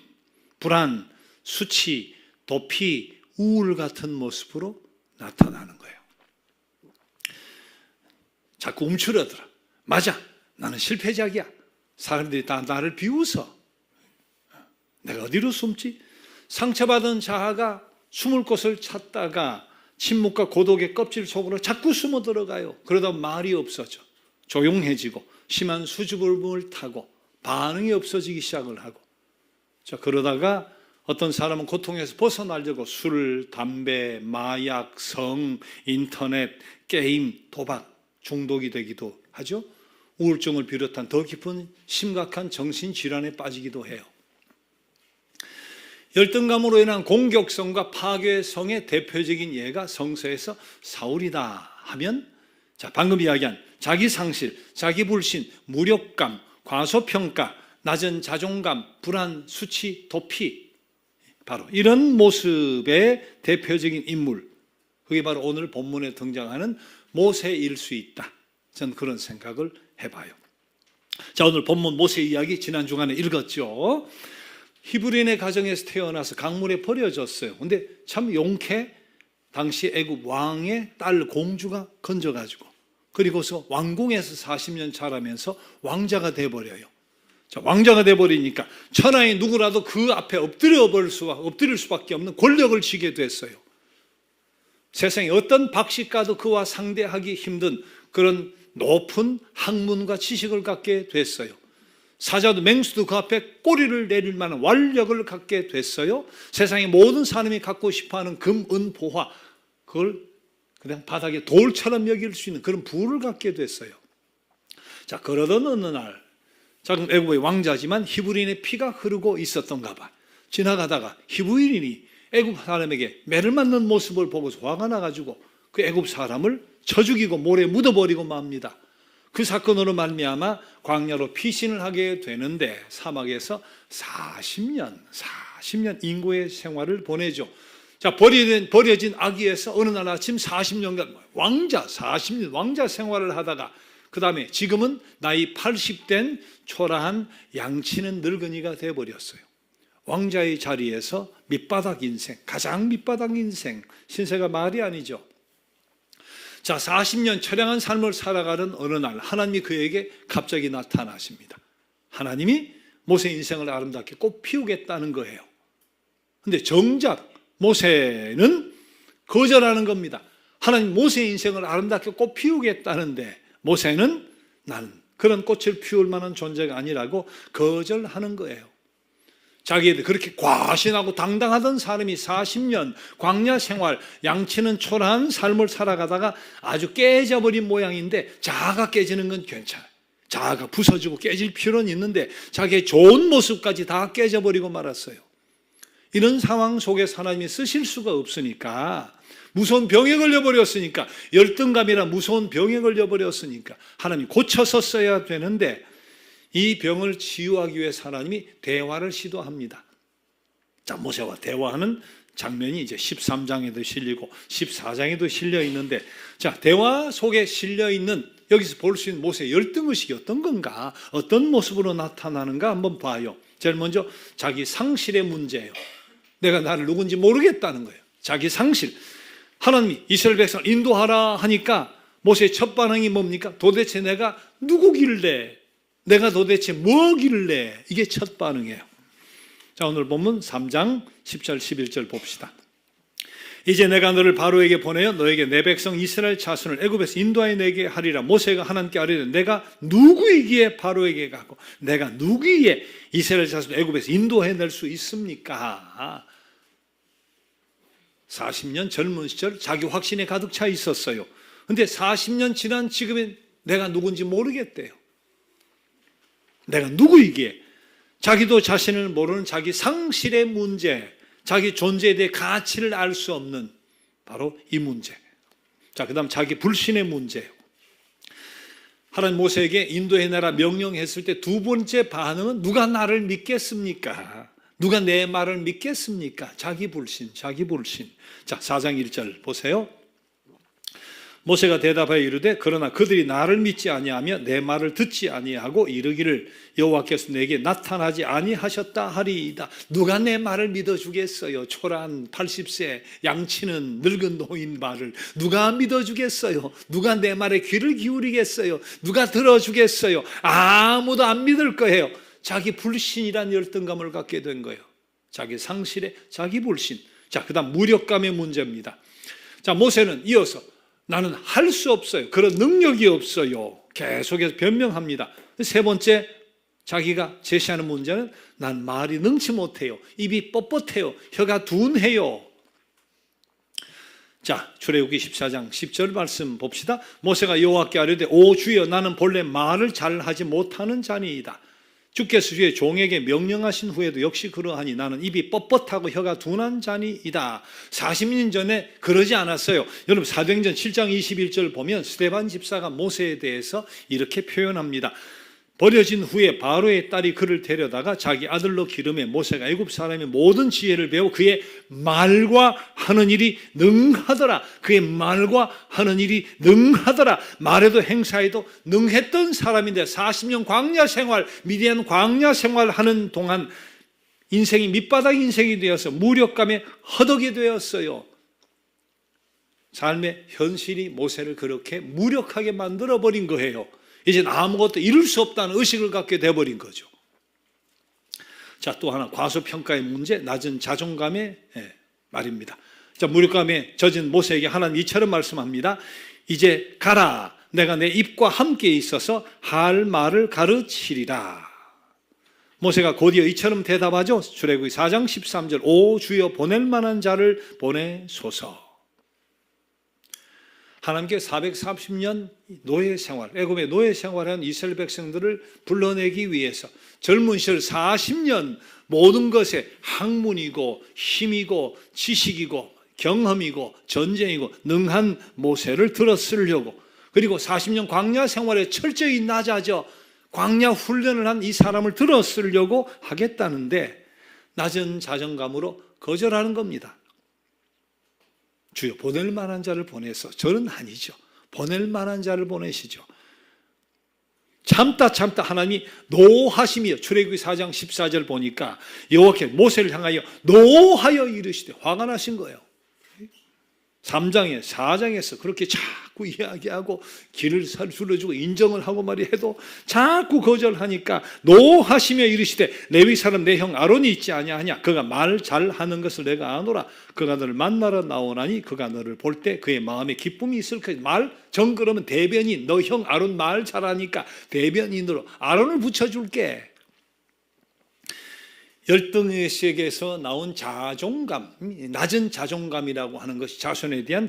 C: 불안, 수치, 도피, 우울 같은 모습으로 나타나는 거예요. 자꾸 움츠러들어. 맞아, 나는 실패작이야. 사람들이 다 나를 비웃어. 내가 어디로 숨지? 상처받은 자아가 숨을 곳을 찾다가 침묵과 고독의 껍질 속으로 자꾸 숨어 들어가요. 그러다 말이 없어져. 조용해지고 심한 수줍음을 타고 반응이 없어지기 시작을 하고, 자, 그러다가 어떤 사람은 고통에서 벗어나려고 술, 담배, 마약, 성, 인터넷, 게임, 도박 중독이 되기도 하죠. 우울증을 비롯한 더 깊은 심각한 정신질환에 빠지기도 해요. 열등감으로 인한 공격성과 파괴성의 대표적인 예가 성서에서 사울이다 하면, 자, 방금 이야기한 자기 상실, 자기 불신, 무력감, 과소평가, 낮은 자존감, 불안, 수치, 도피, 바로 이런 모습의 대표적인 인물, 그게 바로 오늘 본문에 등장하는 모세일 수 있다. 저는 그런 생각을 해봐요. 자, 오늘 본문 모세 이야기 지난 주간에 읽었죠. 히브리인의 가정에서 태어나서 강물에 버려졌어요. 근데 참 용케 당시 애굽 왕의 딸 공주가 건져가지고, 그리고서 왕궁에서 40년 자라면서 왕자가 돼버려요. 자, 왕자가 돼버리니까 천하의 누구라도 그 앞에 엎드릴 수밖에 없는 권력을 쥐게 됐어요. 세상에 어떤 박식가도 그와 상대하기 힘든 그런 높은 학문과 지식을 갖게 됐어요. 사자도 맹수도 그 앞에 꼬리를 내릴 만한 완력을 갖게 됐어요. 세상의 모든 사람이 갖고 싶어하는 금, 은, 보화, 그걸 그냥 바닥에 돌처럼 여길 수 있는 그런 부를 갖게 됐어요. 자, 그러던 어느 날 작은 애굽의 왕자지만 히브리인의 피가 흐르고 있었던가 봐. 지나가다가 히브리인이 애굽 사람에게 매를 맞는 모습을 보고 화가 나가지고 그 애굽 사람을 쳐 죽이고 모래에 묻어버리고 맙니다. 그 사건으로 말미암아 광야로 피신을 하게 되는데 사막에서 40년 인고의 생활을 보내죠. 자, 버려진 아기에서 어느 날 아침 40년간 왕자 생활을 하다가 그 다음에 지금은 나이 80된 초라한 양치는 늙은이가 되어버렸어요. 왕자의 자리에서 밑바닥 인생, 가장 밑바닥 인생, 신세가 말이 아니죠. 자, 40년 처량한 삶을 살아가는 어느 날 하나님이 그에게 갑자기 나타나십니다. 하나님이 모세 인생을 아름답게 꽃 피우겠다는 거예요. 근데 정작 모세는 거절하는 겁니다. 하나님 모세 인생을 아름답게 꽃 피우겠다는데 모세는 나는 그런 꽃을 피울 만한 존재가 아니라고 거절하는 거예요. 자기들 그렇게 과신하고 당당하던 사람이 40년 광야 생활, 양치는 초라한 삶을 살아가다가 아주 깨져버린 모양인데 자아가 깨지는 건 괜찮아요. 자아가 부서지고 깨질 필요는 있는데 자기의 좋은 모습까지 다 깨져버리고 말았어요. 이런 상황 속에서 하나님이 쓰실 수가 없으니까, 무서운 병에 걸려버렸으니까, 열등감이라 무서운 병에 걸려버렸으니까 하나님이 고쳐서 써야 되는데 이 병을 치유하기 위해서 하나님이 대화를 시도합니다. 자, 모세와 대화하는 장면이 이제 13장에도 실리고 14장에도 실려 있는데, 자, 대화 속에 실려 있는 여기서 볼 수 있는 모세의 열등의식이 어떤 건가, 어떤 모습으로 나타나는가 한번 봐요. 제일 먼저 자기 상실의 문제예요. 내가 나를 누군지 모르겠다는 거예요. 자기 상실. 하나님이 이스라엘 백성을 인도하라 하니까 모세의 첫 반응이 뭡니까? 도대체 내가 누구길래, 내가 도대체 뭐길래, 이게 첫 반응이에요. 자, 오늘 본문 3장 10절 11절 봅시다. 이제 내가 너를 바로에게 보내어 너에게 내 백성 이스라엘 자손을 애굽에서 인도하여 내게 하리라. 모세가 하나님께 아뢰되 내가 누구이기에 바로에게 가고 내가 누구이기에 이스라엘 자손을 애굽에서 인도해 낼 수 있습니까? 40년 젊은 시절 자기 확신에 가득 차 있었어요. 근데 40년 지난 지금은 내가 누군지 모르겠대요. 내가 누구이기에, 자기도 자신을 모르는 자기 상실의 문제, 자기 존재에 대해 가치를 알 수 없는 바로 이 문제. 자, 그 다음 자기 불신의 문제. 하나님 모세에게 인도해내라 명령했을 때 두 번째 반응은 누가 나를 믿겠습니까? 누가 내 말을 믿겠습니까? 자기 불신. 자, 4장 1절 보세요. 모세가 대답하여 이르되 그러나 그들이 나를 믿지 아니하며 내 말을 듣지 아니하고 이르기를 여호와께서 내게 나타나지 아니하셨다 하리이다. 누가 내 말을 믿어주겠어요? 초라한 80세 양치는 늙은 노인 말을 누가 믿어주겠어요? 누가 내 말에 귀를 기울이겠어요? 누가 들어주겠어요? 아무도 안 믿을 거예요. 자기 불신이란 열등감을 갖게 된 거예요. 자기 상실에 자기 불신. 자, 그 다음 무력감의 문제입니다. 자, 모세는 이어서 나는 할 수 없어요. 그런 능력이 없어요. 계속해서 변명합니다. 세 번째 자기가 제시하는 문제는 난 말이 능치 못해요. 입이 뻣뻣해요. 혀가 둔해요. 자, 출애굽기 14장 10절 말씀 봅시다. 모세가 여호와께 아뢰되 오 주여 나는 본래 말을 잘하지 못하는 자니이다. 주께서 주의 종에게 명령하신 후에도 역시 그러하니 나는 입이 뻣뻣하고 혀가 둔한 자니이다. 40년 전에 그러지 않았어요. 여러분 사도행전 7장 21절 보면 스데반 집사가 모세에 대해서 이렇게 표현합니다. 버려진 후에 바로의 딸이 그를 데려다가 자기 아들로 기름에 모세가 애굽 사람의 모든 지혜를 배워 그의 말과 하는 일이 능하더라. 그의 말과 하는 일이 능하더라. 말에도 행사에도 능했던 사람인데 40년 광야 생활, 미디안 광야 생활 하는 동안 인생이 밑바닥 인생이 되어서 무력감에 허덕이 되었어요. 삶의 현실이 모세를 그렇게 무력하게 만들어버린 거예요. 이제는 아무것도 이룰 수 없다는 의식을 갖게 돼버린 거죠. 자, 또 하나 과소평가의 문제, 낮은 자존감의 말입니다. 자, 무력감에 젖은 모세에게 하나님 이처럼 말씀합니다. 이제 가라. 내가 내 입과 함께 있어서 할 말을 가르치리라. 모세가 곧이어 이처럼 대답하죠. 출애굽기 4장 13절 오 주여 보낼 만한 자를 보내소서. 하나님께 430년 노예 생활, 애굽의 노예 생활한 이스라엘 백성들을 불러내기 위해서 젊은 시절 40년 모든 것에 학문이고 힘이고 지식이고 경험이고 전쟁이고 능한 모세를 들어 쓰려고, 그리고 40년 광야 생활에 철저히 낮아져 광야 훈련을 한 이 사람을 들어 쓰려고 하겠다는데 낮은 자존감으로 거절하는 겁니다. 주여 보낼 만한 자를 보내서, 저는 아니죠. 보낼 만한 자를 보내시죠. 참다 하나님이 노하심이요. 출애굽기 4장 14절 보니까 여호와께 모세를 향하여 노하여 이르시되, 화가 나신 거예요. 3장에 4장에서 그렇게 자꾸 이야기하고 길을 줄여주고 인정을 하고 말이 해도 자꾸 거절하니까 노하시며 이르시되, 레위 사람 내 형 아론이 있지 아니하냐? 그가 말 잘하는 것을 내가 아노라. 그가 너를 만나러 나오나니 그가 너를 볼 때 그의 마음에 기쁨이 있을 것이다. 말 정그러면 대변인, 너 형 아론 말 잘하니까 대변인으로 아론을 붙여줄게. 열등의식에서 나온 자존감, 낮은 자존감이라고 하는 것이 자신에 대한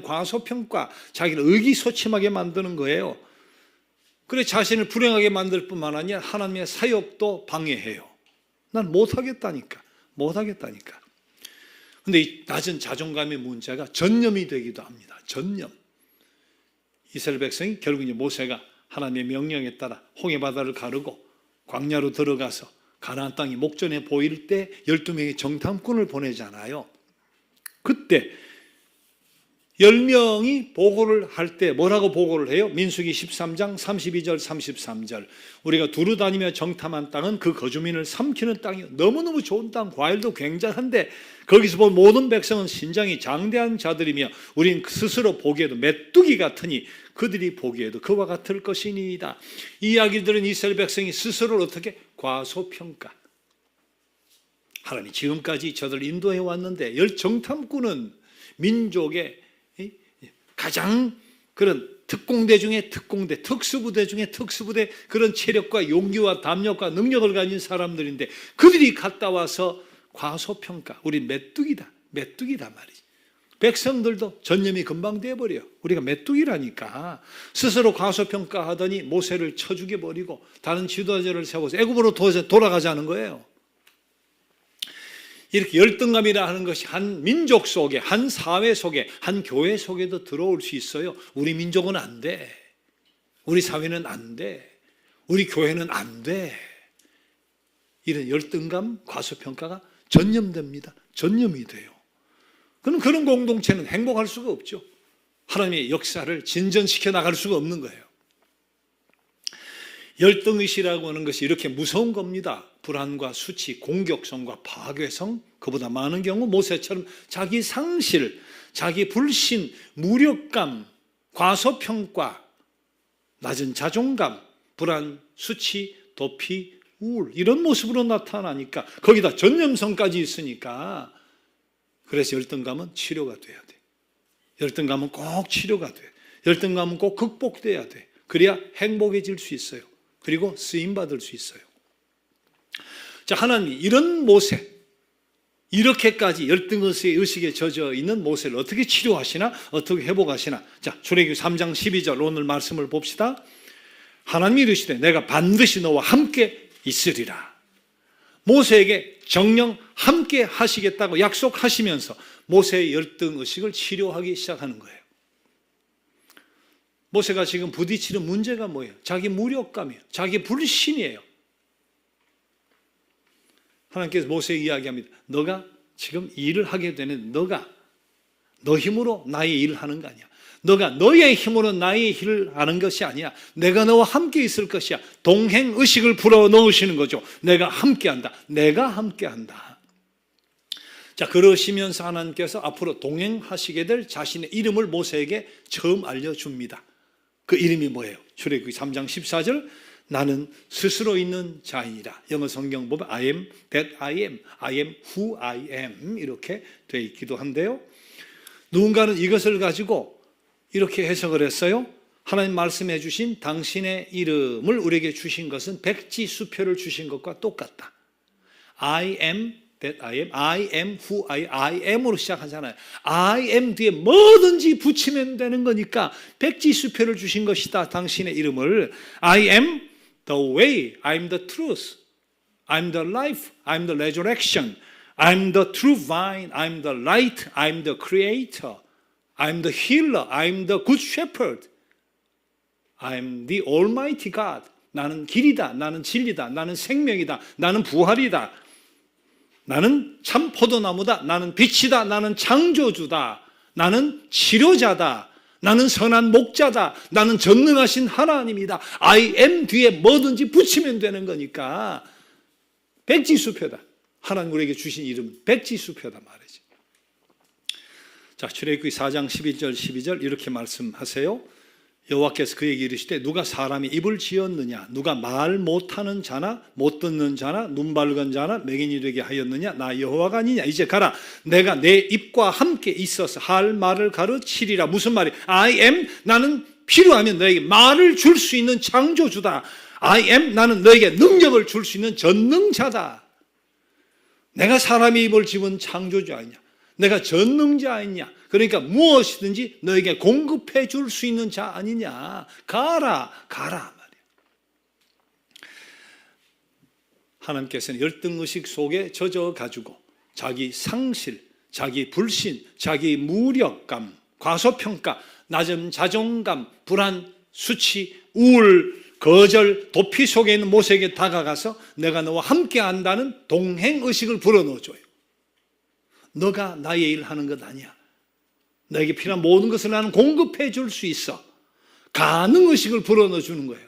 C: 과소평가, 자기를 의기소침하게 만드는 거예요. 그래 자신을 불행하게 만들 뿐만 아니라 하나님의 사역도 방해해요. 난 못하겠다니까. 근데 이 낮은 자존감의 문제가 전념이 되기도 합니다. 전념. 이스라엘 백성이 결국 이제 모세가 하나님의 명령에 따라 홍해바다를 가르고 광야로 들어가서 가나안 땅이 목전에 보일 때 12명의 정탐꾼을 보내잖아요. 그때 10명이 보고를 할 때 뭐라고 보고를 해요? 민수기 13장 32절 33절. 우리가 두루 다니며 정탐한 땅은 그 거주민을 삼키는 땅이요, 너무너무 좋은 땅, 과일도 굉장한데 거기서 본 모든 백성은 신장이 장대한 자들이며 우린 스스로 보기에도 메뚜기 같으니 그들이 보기에도 그와 같을 것이니이다. 이 이야기들은 이스라엘 백성이 스스로를 어떻게 과소평가. 하나님이 지금까지 저들 인도해 왔는데 정탐꾼은 민족의 가장 그런 특공대 중에 특공대, 특수부대 중에 특수부대, 그런 체력과 용기와 담력과 능력을 가진 사람들인데 그들이 갔다 와서 과소평가. 우리 메뚜기다 말이지. 백성들도 전념이 금방 돼버려요. 우리가 메뚜기라니까. 스스로 과소평가하더니 모세를 쳐 죽여버리고 다른 지도자를 세워서 애굽으로 돌아가자는 거예요. 이렇게 열등감이라 하는 것이 한 민족 속에, 한 사회 속에, 한 교회 속에도 들어올 수 있어요. 우리 민족은 안 돼. 우리 사회는 안 돼. 우리 교회는 안 돼. 이런 열등감, 과소평가가 전념됩니다. 전념이 돼요. 그럼 그런 공동체는 행복할 수가 없죠. 하나님의 역사를 진전시켜 나갈 수가 없는 거예요. 열등의식이라고 하는 것이 이렇게 무서운 겁니다. 불안과 수치, 공격성과 파괴성, 그보다 많은 경우 모세처럼 자기 상실, 자기 불신, 무력감, 과소평가, 낮은 자존감, 불안, 수치, 도피, 우울, 이런 모습으로 나타나니까 거기다 전념성까지 있으니까, 그래서 열등감은 치료가 돼야 돼. 열등감은 꼭 치료가 돼. 열등감은 꼭 극복돼야 돼. 그래야 행복해질 수 있어요. 그리고 쓰임받을 수 있어요. 자, 하나님이 이런 모세, 이렇게까지 열등의식에 젖어 있는 모세를 어떻게 치료하시나, 어떻게 회복하시나. 자, 출애굽기 3장 12절 오늘 말씀을 봅시다. 하나님이 이르시되 내가 반드시 너와 함께 있으리라. 모세에게 정령 함께 하시겠다고 약속하시면서 모세의 열등의식을 치료하기 시작하는 거예요. 모세가 지금 부딪히는 문제가 뭐예요? 자기 무력감이에요. 자기 불신이에요. 하나님께서 모세에게 이야기합니다. 너가 지금 일을 하게 되는, 너가 너 힘으로 나의 일을 하는 거 아니야. 너가 너의 힘으로 나의 일을 하는 것이 아니야. 내가 너와 함께 있을 것이야. 동행의식을 불어넣으시는 거죠. 내가 함께한다. 내가 함께한다. 자, 그러시면서 하나님께서 앞으로 동행하시게 될 자신의 이름을 모세에게 처음 알려줍니다. 그 이름이 뭐예요? 출애굽기 3장 14절, 나는 스스로 있는 자이니라. 영어 성경 보면 I am that I am, I am who I am 이렇게 되어 있기도 한데요. 누군가는 이것을 가지고 이렇게 해석을 했어요. 하나님 말씀해 주신 당신의 이름을 우리에게 주신 것은 백지수표를 주신 것과 똑같다. I am that I am who I am으로 시작하잖아요. I am 뒤에 뭐든지 붙이면 되는 거니까 백지수표를 주신 것이다. 당신의 이름을. I am the way, I'm the truth, I'm the life, I'm the resurrection, I'm the true vine, I'm the light, I'm the creator, I'm the healer, I'm the good shepherd, I'm the almighty God. 나는 길이다, 나는 진리다, 나는 생명이다, 나는 부활이다, 나는 참 포도나무다, 나는 빛이다, 나는 창조주다, 나는 치료자다, 나는 선한 목자다, 나는 전능하신 하나님이다. I am 뒤에 뭐든지 붙이면 되는 거니까 백지수표다. 하나님 우리에게 주신 이름 백지수표다 말이지. 자, 출애굽기 4장 11절 12절 이렇게 말씀하세요. 여호와께서 그에게 이르시되 누가 사람이 입을 지었느냐, 누가 말 못하는 자나 못 듣는 자나 눈 밝은 자나 맹인이 되게 하였느냐, 나 여호와가 아니냐. 이제 가라, 내가 내 입과 함께 있어서 할 말을 가르치리라. 무슨 말이? I am, 나는 필요하면 너에게 말을 줄 수 있는 창조주다. I am, 나는 너에게 능력을 줄 수 있는 전능자다. 내가 사람의 입을 집은 창조주 아니냐, 내가 전능자 아니냐. 그러니까 무엇이든지 너에게 공급해 줄 수 있는 자 아니냐. 가라 말이야. 하나님께서는 열등의식 속에 젖어 가지고 자기 상실, 자기 불신, 자기 무력감, 과소평가, 낮은 자존감, 불안, 수치, 우울, 거절, 도피 속에 있는 모세에게 다가가서 내가 너와 함께 한다는 동행의식을 불어넣어줘요. 너가 나의 일 하는 것 아니야. 너에게 필요한 모든 것을 나는 공급해 줄 수 있어. 가능의식을 불어넣어 주는 거예요.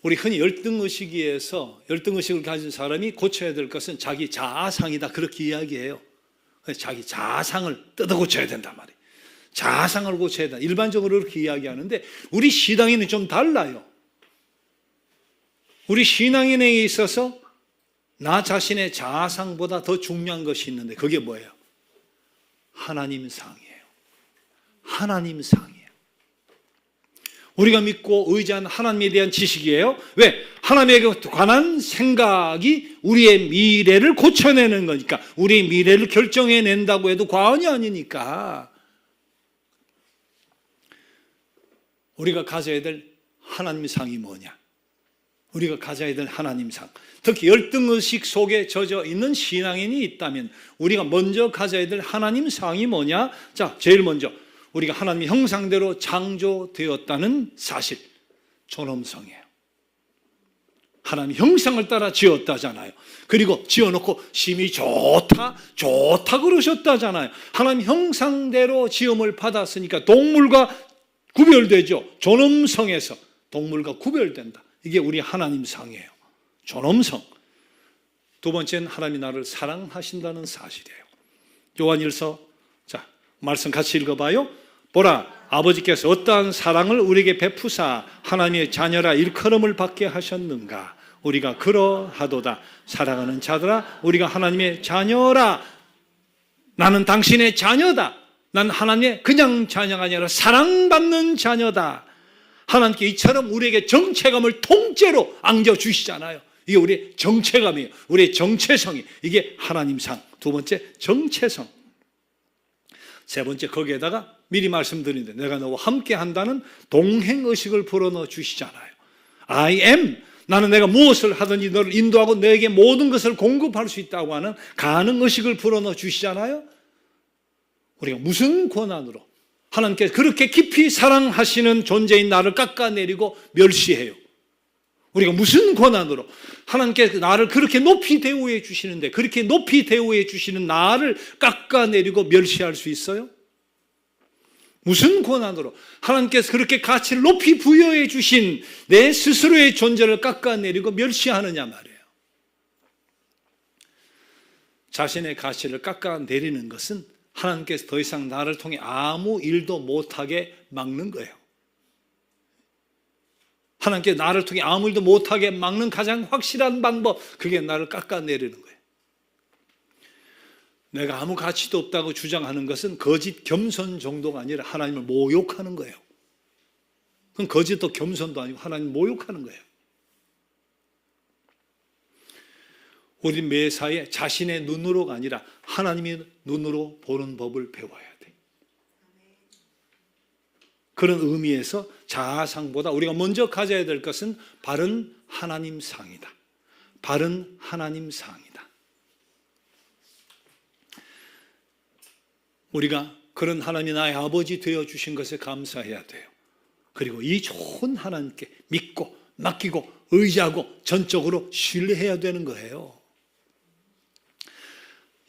C: 우리 흔히 열등의식에서 열등의식을 가진 사람이 고쳐야 될 것은 자기 자아상이다. 그렇게 이야기해요. 자기 자아상을 뜯어 고쳐야 된단 말이에요. 자아상을 고쳐야 된다. 일반적으로 그렇게 이야기하는데 우리 신앙인은 좀 달라요. 우리 신앙인에 있어서 나 자신의 자아상보다 더 중요한 것이 있는데 그게 뭐예요? 하나님 상이에요. 하나님 상이에요. 우리가 믿고 의지한 하나님에 대한 지식이에요. 왜? 하나님에 관한 생각이 우리의 미래를 고쳐내는 거니까. 우리의 미래를 결정해낸다고 해도 과언이 아니니까. 우리가 가져야 될 하나님 상이 뭐냐? 우리가 가져야 될 하나님 상. 특히 열등의식 속에 젖어 있는 신앙인이 있다면 우리가 먼저 가져야 될 하나님 상이 뭐냐? 자, 제일 먼저 우리가 하나님 형상대로 창조되었다는 사실, 존엄성이에요. 하나님 형상을 따라 지었다잖아요. 그리고 지어놓고 심히 좋다 그러셨다잖아요. 하나님 형상대로 지음을 받았으니까 동물과 구별되죠. 존엄성에서 동물과 구별된다. 이게 우리 하나님 상이에요. 존엄성. 두 번째는 하나님이 나를 사랑하신다는 사실이에요. 요한일서, 자, 말씀 같이 읽어봐요. 보라, 아버지께서 어떠한 사랑을 우리에게 베푸사 하나님의 자녀라 일컬음을 받게 하셨는가. 우리가 그러하도다. 사랑하는 자들아, 우리가 하나님의 자녀라. 나는 당신의 자녀다. 난 하나님의 그냥 자녀가 아니라 사랑받는 자녀다. 하나님께 이처럼 우리에게 정체감을 통째로 안겨주시잖아요. 이게 우리의 정체감이에요. 우리의 정체성이. 이게 하나님 상. 두 번째, 정체성. 세 번째, 거기에다가 미리 말씀드리는데 내가 너와 함께 한다는 동행의식을 불어넣어 주시잖아요. I am. 나는 내가 무엇을 하든지 너를 인도하고 너에게 모든 것을 공급할 수 있다고 하는 가능의식을 불어넣어 주시잖아요. 우리가 무슨 권한으로 하나님께서 그렇게 깊이 사랑하시는 존재인 나를 깎아내리고 멸시해요. 우리가 무슨 권한으로 하나님께서 나를 그렇게 높이 대우해 주시는데 그렇게 높이 대우해 주시는 나를 깎아내리고 멸시할 수 있어요? 무슨 권한으로 하나님께서 그렇게 가치를 높이 부여해 주신 내 스스로의 존재를 깎아내리고 멸시하느냐 말이에요. 자신의 가치를 깎아내리는 것은 하나님께서 더 이상 나를 통해 아무 일도 못하게 막는 거예요. 하나님께서 나를 통해 아무 일도 못하게 막는 가장 확실한 방법, 그게 나를 깎아내리는 거예요. 내가 아무 가치도 없다고 주장하는 것은 거짓 겸손 정도가 아니라 하나님을 모욕하는 거예요. 그건 거짓도 겸손도 아니고 하나님을 모욕하는 거예요. 우리 매사에 자신의 눈으로가 아니라 하나님의 눈으로 보는 법을 배워야 돼. 그런 의미에서 자아상보다 우리가 먼저 가져야 될 것은 바른 하나님상이다. 바른 하나님상이다. 우리가 그런 하나님 나의 아버지 되어주신 것에 감사해야 돼요. 그리고 이 좋은 하나님께 믿고 맡기고 의지하고 전적으로 신뢰해야 되는 거예요.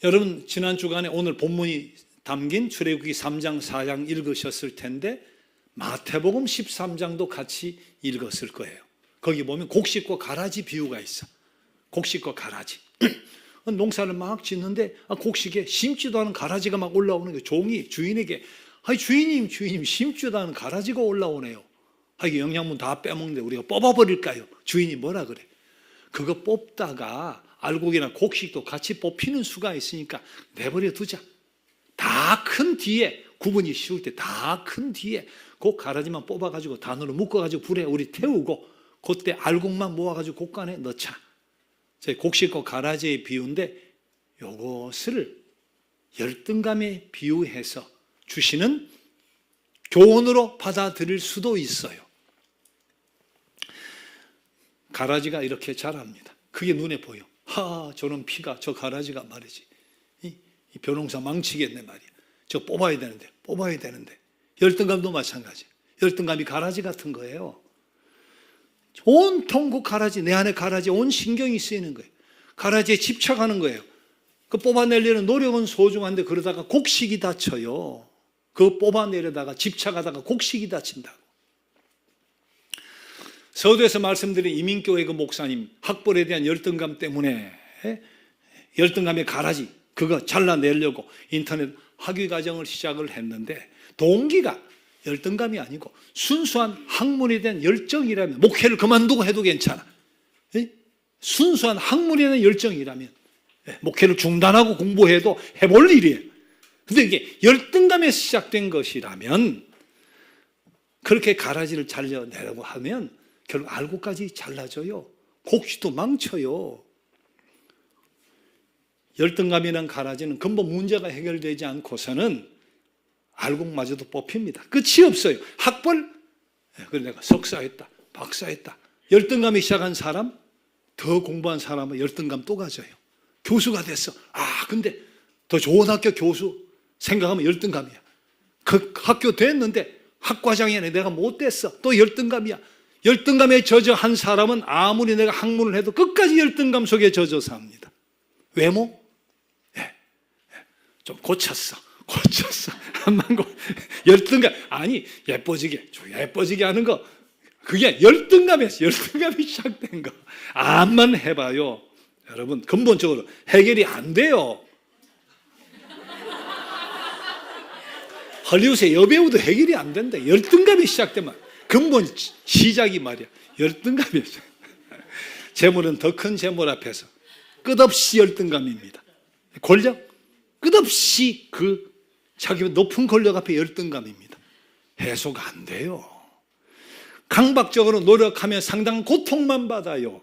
C: 여러분 지난 주간에 오늘 본문이 담긴 출애굽기 3장 4장 읽으셨을 텐데 마태복음 13장도 같이 읽었을 거예요. 거기 보면 곡식과 가라지 비유가 있어. 곡식과 가라지. 농사를 막 짓는데 곡식에 심지도 않은 가라지가 막 올라오는 거예요. 종이 주인에게 주인님 심지도 않은 가라지가 올라오네요. 이게 영양분 다 빼먹는데 우리가 뽑아버릴까요? 주인이 뭐라 그래? 그거 뽑다가 알곡이나 곡식도 같이 뽑히는 수가 있으니까 내버려 두자. 다 큰 뒤에 구분이 쉬울 때 다 큰 뒤에 그 가라지만 뽑아가지고 단으로 묶어가지고 불에 우리 태우고 그때 알곡만 모아가지고 곡간에 넣자. 곡식과 가라지의 비유인데 요것을 열등감에 비유해서 주시는 교훈으로 받아들일 수도 있어요. 가라지가 이렇게 자랍니다. 그게 눈에 보여. 저런 피가 저 가라지가 말이지. 이 벼농사 망치겠네 말이야. 저 뽑아야 되는데. 열등감도 마찬가지. 열등감이 가라지 같은 거예요. 온통 그 가라지, 내 안에 가라지 온 신경이 쓰이는 거예요. 가라지에 집착하는 거예요. 그 뽑아내려는 노력은 소중한데 그러다가 곡식이 다쳐요. 그 뽑아내려다가 집착하다가 곡식이 다친다고. 서두에서 말씀드린 이민교회 그 목사님 학벌에 대한 열등감 때문에 열등감의 가라지 그거 잘라내려고 인터넷 학위과정을 시작을 했는데 동기가 열등감이 아니고 순수한 학문에 대한 열정이라면 목회를 그만두고 해도 괜찮아. 순수한 학문에 대한 열정이라면 목회를 중단하고 공부해도 해볼 일이에요. 근데 이게 열등감에서 시작된 것이라면 그렇게 가라지를 잘라내려고 하면 결국 알곡까지 잘라져요. 곡식도 망쳐요. 열등감이란 가라지는 근본 문제가 해결되지 않고서는 알곡마저도 뽑힙니다. 끝이 없어요. 학벌, 그래 내가 석사했다, 박사했다. 열등감이 시작한 사람, 더 공부한 사람은 열등감 또 가져요. 교수가 됐어. 근데 더 좋은 학교 교수 생각하면 열등감이야. 그 학교 됐는데 학과장이 내가 못 됐어. 또 열등감이야. 열등감에 젖어 한 사람은 아무리 내가 학문을 해도 끝까지 열등감 속에 젖어 삽니다. 외모? 좀 고쳤어. 열등감. 아니, 예뻐지게 하는 거. 그게 열등감이 시작된 거. 암만 해봐요. 여러분, 근본적으로 해결이 안 돼요. 헐리우드의 여배우도 해결이 안 된다. 열등감이 시작되면 근본 시작이 말이야. 열등감이었어요. 재물은 더 큰 재물 앞에서 끝없이 열등감입니다. 권력? 끝없이 그 자기 높은 권력 앞에 열등감입니다. 해소가 안 돼요. 강박적으로 노력하면 상당한 고통만 받아요.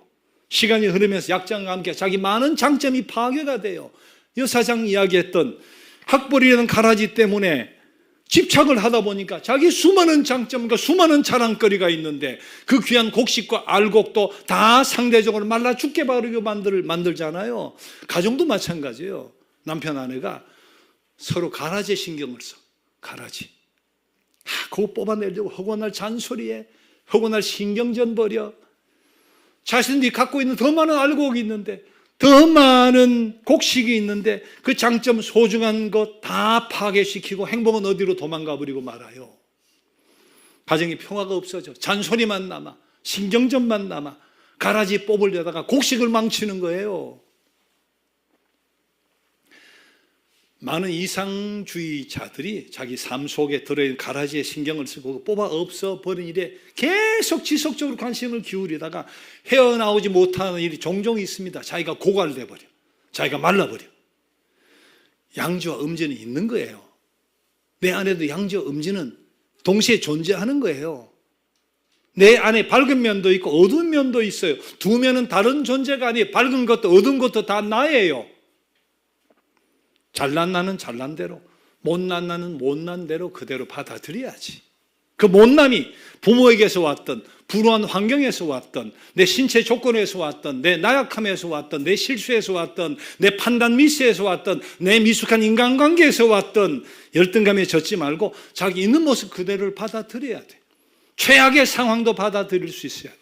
C: 시간이 흐르면서 약장과 함께 자기 많은 장점이 파괴가 돼요. 여사장 이야기했던 학벌이라는 가라지 때문에 집착을 하다 보니까 자기 수많은 장점과 수많은 자랑거리가 있는데 그 귀한 곡식과 알곡도 다 상대적으로 말라 죽게 바르게 만들잖아요. 가정도 마찬가지예요. 남편 아내가 서로 가라지에 신경을 써. 가라지. 그거 뽑아내려고 허구날 잔소리에 허구날 신경전 벌여. 자신들이 갖고 있는 더 많은 알곡이 있는데 더 많은 곡식이 있는데 그 장점 소중한 것 다 파괴시키고 행복은 어디로 도망가 버리고 말아요. 가정의 평화가 없어져. 잔소리만 남아. 신경전만 남아. 가라지 뽑으려다가 곡식을 망치는 거예요. 많은 이상주의자들이 자기 삶 속에 들어있는 가라지에 신경을 쓰고 뽑아 없어버린 일에 계속 지속적으로 관심을 기울이다가 헤어나오지 못하는 일이 종종 있습니다. 자기가 고갈돼버려. 자기가 말라버려. 양지와 음지는 있는 거예요. 내 안에도 양지와 음지는 동시에 존재하는 거예요. 내 안에 밝은 면도 있고 어두운 면도 있어요. 두 면은 다른 존재가 아니에요. 밝은 것도 어두운 것도 다 나예요. 잘난 나는 잘난 대로, 못난 나는 못난 대로 그대로 받아들여야지. 그 못남이 부모에게서 왔던, 불우한 환경에서 왔던, 내 신체 조건에서 왔던, 내 나약함에서 왔던, 내 실수에서 왔던, 내 판단 미스에서 왔던, 내 미숙한 인간관계에서 왔던 열등감에 젖지 말고 자기 있는 모습 그대로를 받아들여야 돼. 최악의 상황도 받아들일 수 있어야 돼.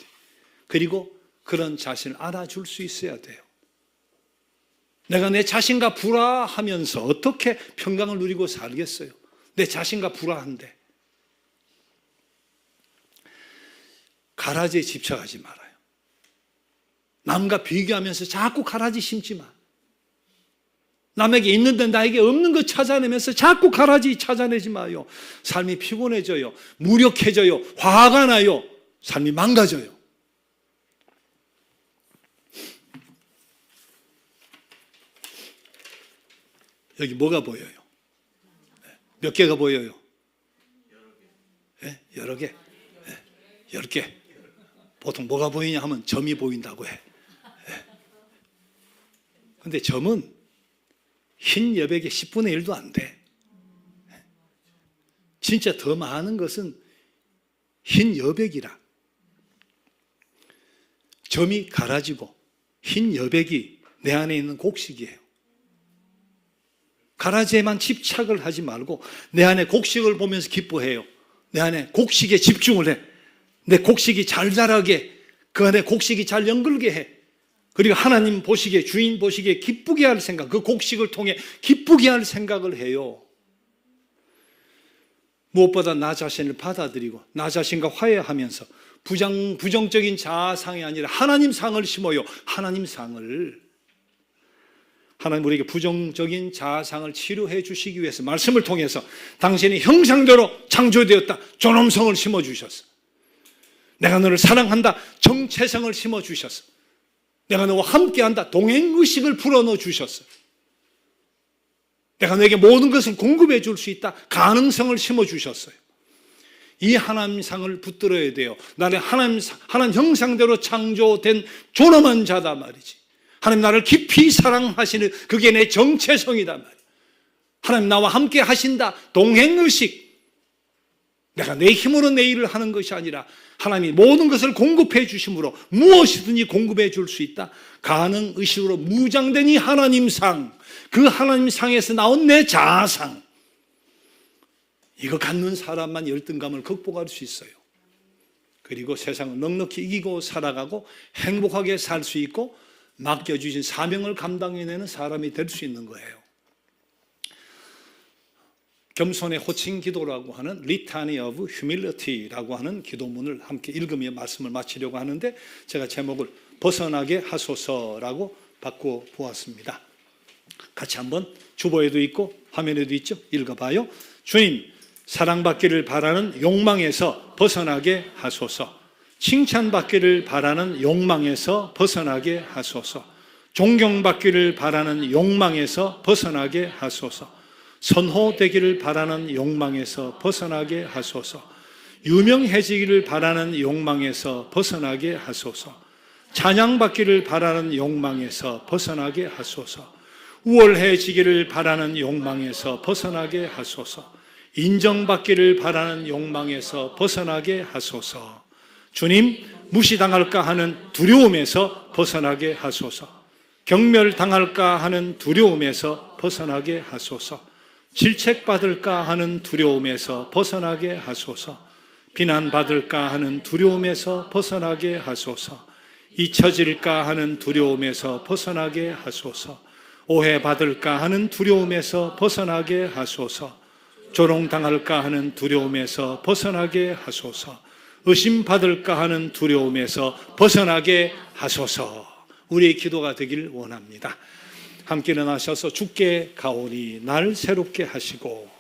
C: 그리고 그런 자신을 알아줄 수 있어야 돼요. 내가 내 자신과 불화하면서 어떻게 평강을 누리고 살겠어요? 내 자신과 불화한데. 가라지에 집착하지 말아요. 남과 비교하면서 자꾸 가라지 심지 마. 남에게 있는데 나에게 없는 것 찾아내면서 자꾸 가라지 찾아내지 마요. 삶이 피곤해져요. 무력해져요. 화가 나요. 삶이 망가져요. 여기 뭐가 보여요? 몇 개가 보여요? 여러 개. 10개. 보통 뭐가 보이냐 하면 점이 보인다고 해. 근데 점은 흰 여백의 10분의 1도 안 돼. 진짜 더 많은 것은 흰 여백이라. 점이 가라지고 흰 여백이 내 안에 있는 곡식이에요. 가라지에만 집착을 하지 말고 내 안에 곡식을 보면서 기뻐해요. 내 안에 곡식에 집중을 해. 내 곡식이 잘 자라게, 그 안에 곡식이 잘 연글게 해. 그리고 하나님 보시기에, 주인 보시기에 기쁘게 할 생각, 그 곡식을 통해 기쁘게 할 생각을 해요. 무엇보다 나 자신을 받아들이고 나 자신과 화해하면서 부정적인 자아상이 아니라 하나님 상을 심어요. 하나님 상을. 하나님 우리에게 부정적인 자아상을 치료해 주시기 위해서 말씀을 통해서 당신이 형상대로 창조되었다. 존엄성을 심어주셨어. 내가 너를 사랑한다. 정체성을 심어주셨어. 내가 너와 함께한다. 동행의식을 불어넣어 주셨어. 내가 너에게 모든 것을 공급해 줄 수 있다. 가능성을 심어주셨어요. 이 하나님상을 붙들어야 돼요. 나는 하나님 형상대로 창조된 존엄한 자다 말이지. 하나님 나를 깊이 사랑하시는 그게 내 정체성이다 말이야. 하나님 나와 함께 하신다. 동행의식. 내가 내 힘으로 내 일을 하는 것이 아니라 하나님이 모든 것을 공급해 주심으로 무엇이든지 공급해 줄 수 있다. 가능의식으로 무장된 이 하나님상, 그 하나님상에서 나온 내 자아상, 이거 갖는 사람만 열등감을 극복할 수 있어요. 그리고 세상을 넉넉히 이기고 살아가고 행복하게 살 수 있고 맡겨주신 사명을 감당해내는 사람이 될 수 있는 거예요. 겸손의 호칭 기도라고 하는 Litany of Humility라고 하는 기도문을 함께 읽으며 말씀을 마치려고 하는데 제가 제목을 벗어나게 하소서라고 바꿔 보았습니다. 같이 한번 주보에도 있고 화면에도 있죠. 읽어봐요. 주님, 사랑받기를 바라는 욕망에서 벗어나게 하소서. 칭찬받기를 바라는 욕망에서 벗어나게 하소서. 존경받기를 바라는 욕망에서 벗어나게 하소서. 선호되기를 바라는 욕망에서 벗어나게 하소서. 유명해지기를 바라는 욕망에서 벗어나게 하소서. 찬양받기를 바라는 욕망에서 벗어나게 하소서. 우월해지기를 바라는 욕망에서 벗어나게 하소서. 인정받기를 바라는 욕망에서 벗어나게 하소서. 주님, 무시당할까 하는 두려움에서 벗어나게 하소서. 경멸당할까 하는 두려움에서 벗어나게 하소서. 질책받을까 하는 두려움에서 벗어나게 하소서. 비난받을까 하는 두려움에서 벗어나게 하소서. 잊혀질까 하는 두려움에서 벗어나게 하소서. 오해받을까 하는 두려움에서 벗어나게 하소서. 조롱당할까 하는 두려움에서 벗어나게 하소서. 의심받을까 하는 두려움에서 벗어나게 하소서. 우리의 기도가 되길 원합니다. 함께 일어나셔서 주께 가오니 날 새롭게 하시고,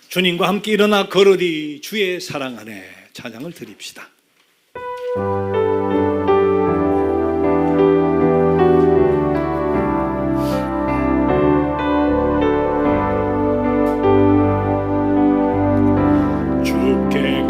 C: 주님과 함께 일어나 걸으리 주의 사랑 안에 찬양을 드립시다. 주께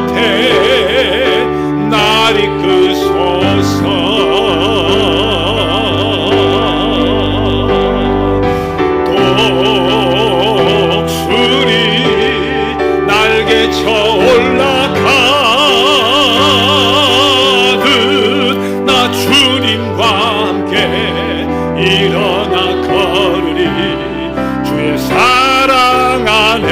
C: 곁에 날 이끄소서. 독수리 날개쳐 올라가듯 나 주님과 함께 일어나 걸으리. 주의 사랑 안에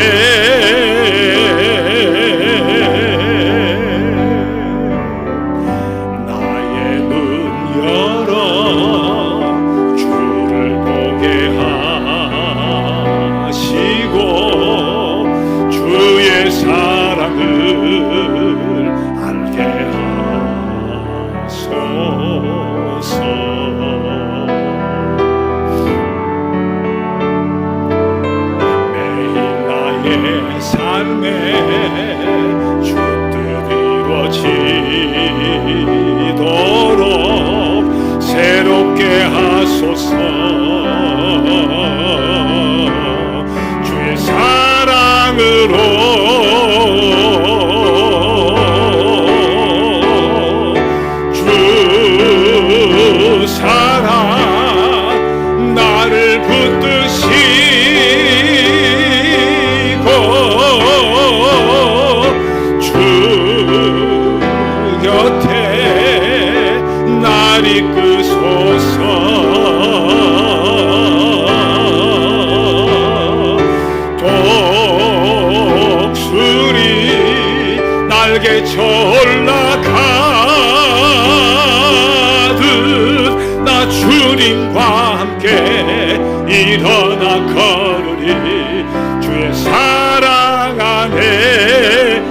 C: 나의 눈 열어 주를 보게 하시고 주의 사랑을 알게 하소서. 매일 나의 삶에 주 뜻 이루어지도록 새롭게 하소서. 주의 사랑으로 주 사랑 나를 붙드시고 주 곁에 날 이끄소서. 독수리 날개쳐 올라가듯 나 주님과 함께 일어나 걸으리. 주의 사랑 안에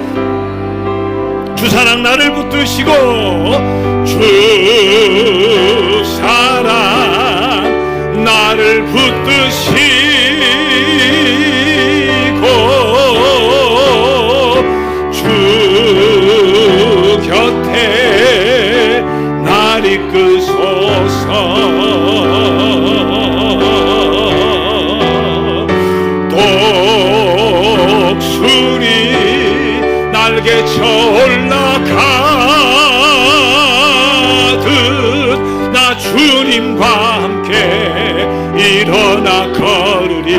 C: 주 사랑 나를 붙드시고 주 사랑 나를 붙드시고 주 곁에 날 이끄소서. 독수리 날개쳐 올라가듯 나 주님과 함께 일어나 걸으리.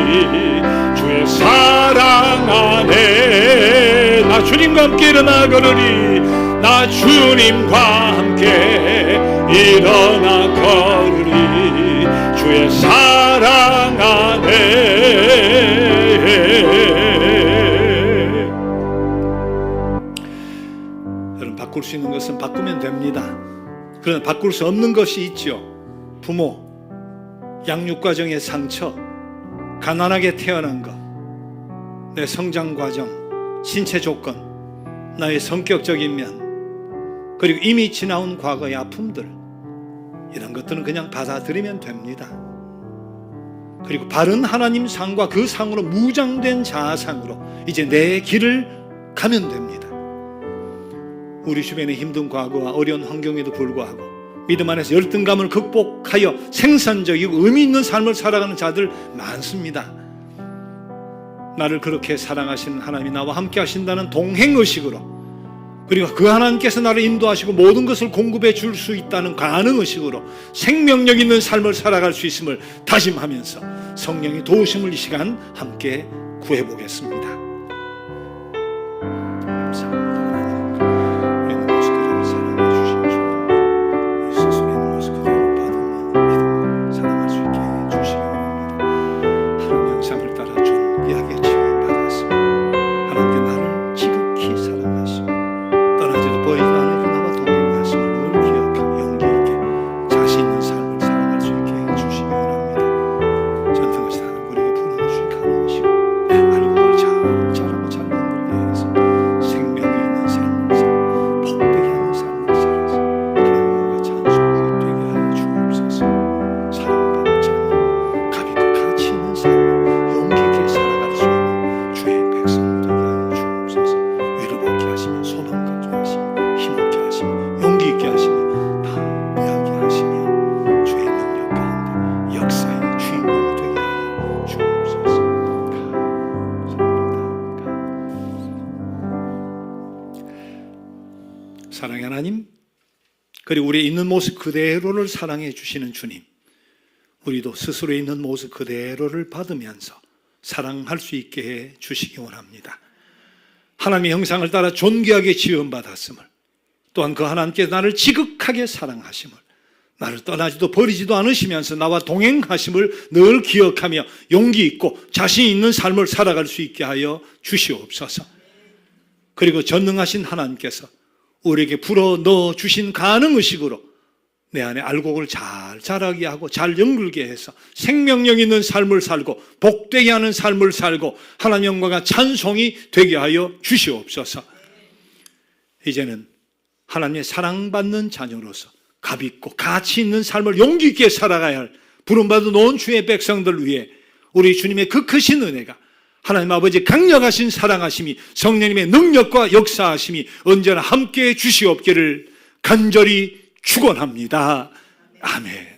C: 주의 사랑 안에 나 주님과 함께 일어나 걸으리. 나 주님과 함께 일어나 걸으리. 주의 사랑 안에 바꿀 수 있는 것은 바꾸면 됩니다. 그러나 바꿀 수 없는 것이 있죠. 부모, 양육 과정의 상처, 가난하게 태어난 것, 내 성장 과정, 신체 조건, 나의 성격적인 면, 그리고 이미 지나온 과거의 아픔들, 이런 것들은 그냥 받아들이면 됩니다. 그리고 바른 하나님 상과 그 상으로 무장된 자아상으로 이제 내 길을 가면 됩니다. 우리 주변의 힘든 과거와 어려운 환경에도 불구하고 믿음 안에서 열등감을 극복하여 생산적이고 의미 있는 삶을 살아가는 자들 많습니다. 나를 그렇게 사랑하시는 하나님이 나와 함께 하신다는 동행의식으로, 그리고 그 하나님께서 나를 인도하시고 모든 것을 공급해 줄 수 있다는 가능의식으로 생명력 있는 삶을 살아갈 수 있음을 다짐하면서 성령의 도우심을 이 시간 함께 구해보겠습니다. 전능하신 하나님 우리에게 부어주신 가능하시고 알고 잘 사랑의 하나님, 그리고 우리의 있는 모습 그대로를 사랑해 주시는 주님, 우리도 스스로 있는 모습 그대로를 받으면서 사랑할 수 있게 해 주시기 원합니다. 하나님의 형상을 따라 존귀하게 지음받았음을, 또한 그 하나님께서 나를 지극하게 사랑하심을, 나를 떠나지도 버리지도 않으시면서 나와 동행하심을 늘 기억하며 용기 있고 자신 있는 삶을 살아갈 수 있게 하여 주시옵소서. 그리고 전능하신 하나님께서 우리에게 불어넣어 주신 가능의식으로 내 안에 알곡을 잘 자라게 하고 잘 연글게 해서 생명력 있는 삶을 살고 복되게 하는 삶을 살고 하나님 영광과 찬송이 되게 하여 주시옵소서. 이제는 하나님의 사랑받는 자녀로서 값있고 가치 있는 삶을 용기 있게 살아가야 할 부름받은 온 주의 백성들 위해 우리 주님의 그 크신 은혜가, 하나님 아버지 강력하신 사랑하심이, 성령님의 능력과 역사하심이 언제나 함께해 주시옵기를 간절히 축원합니다. 아멘.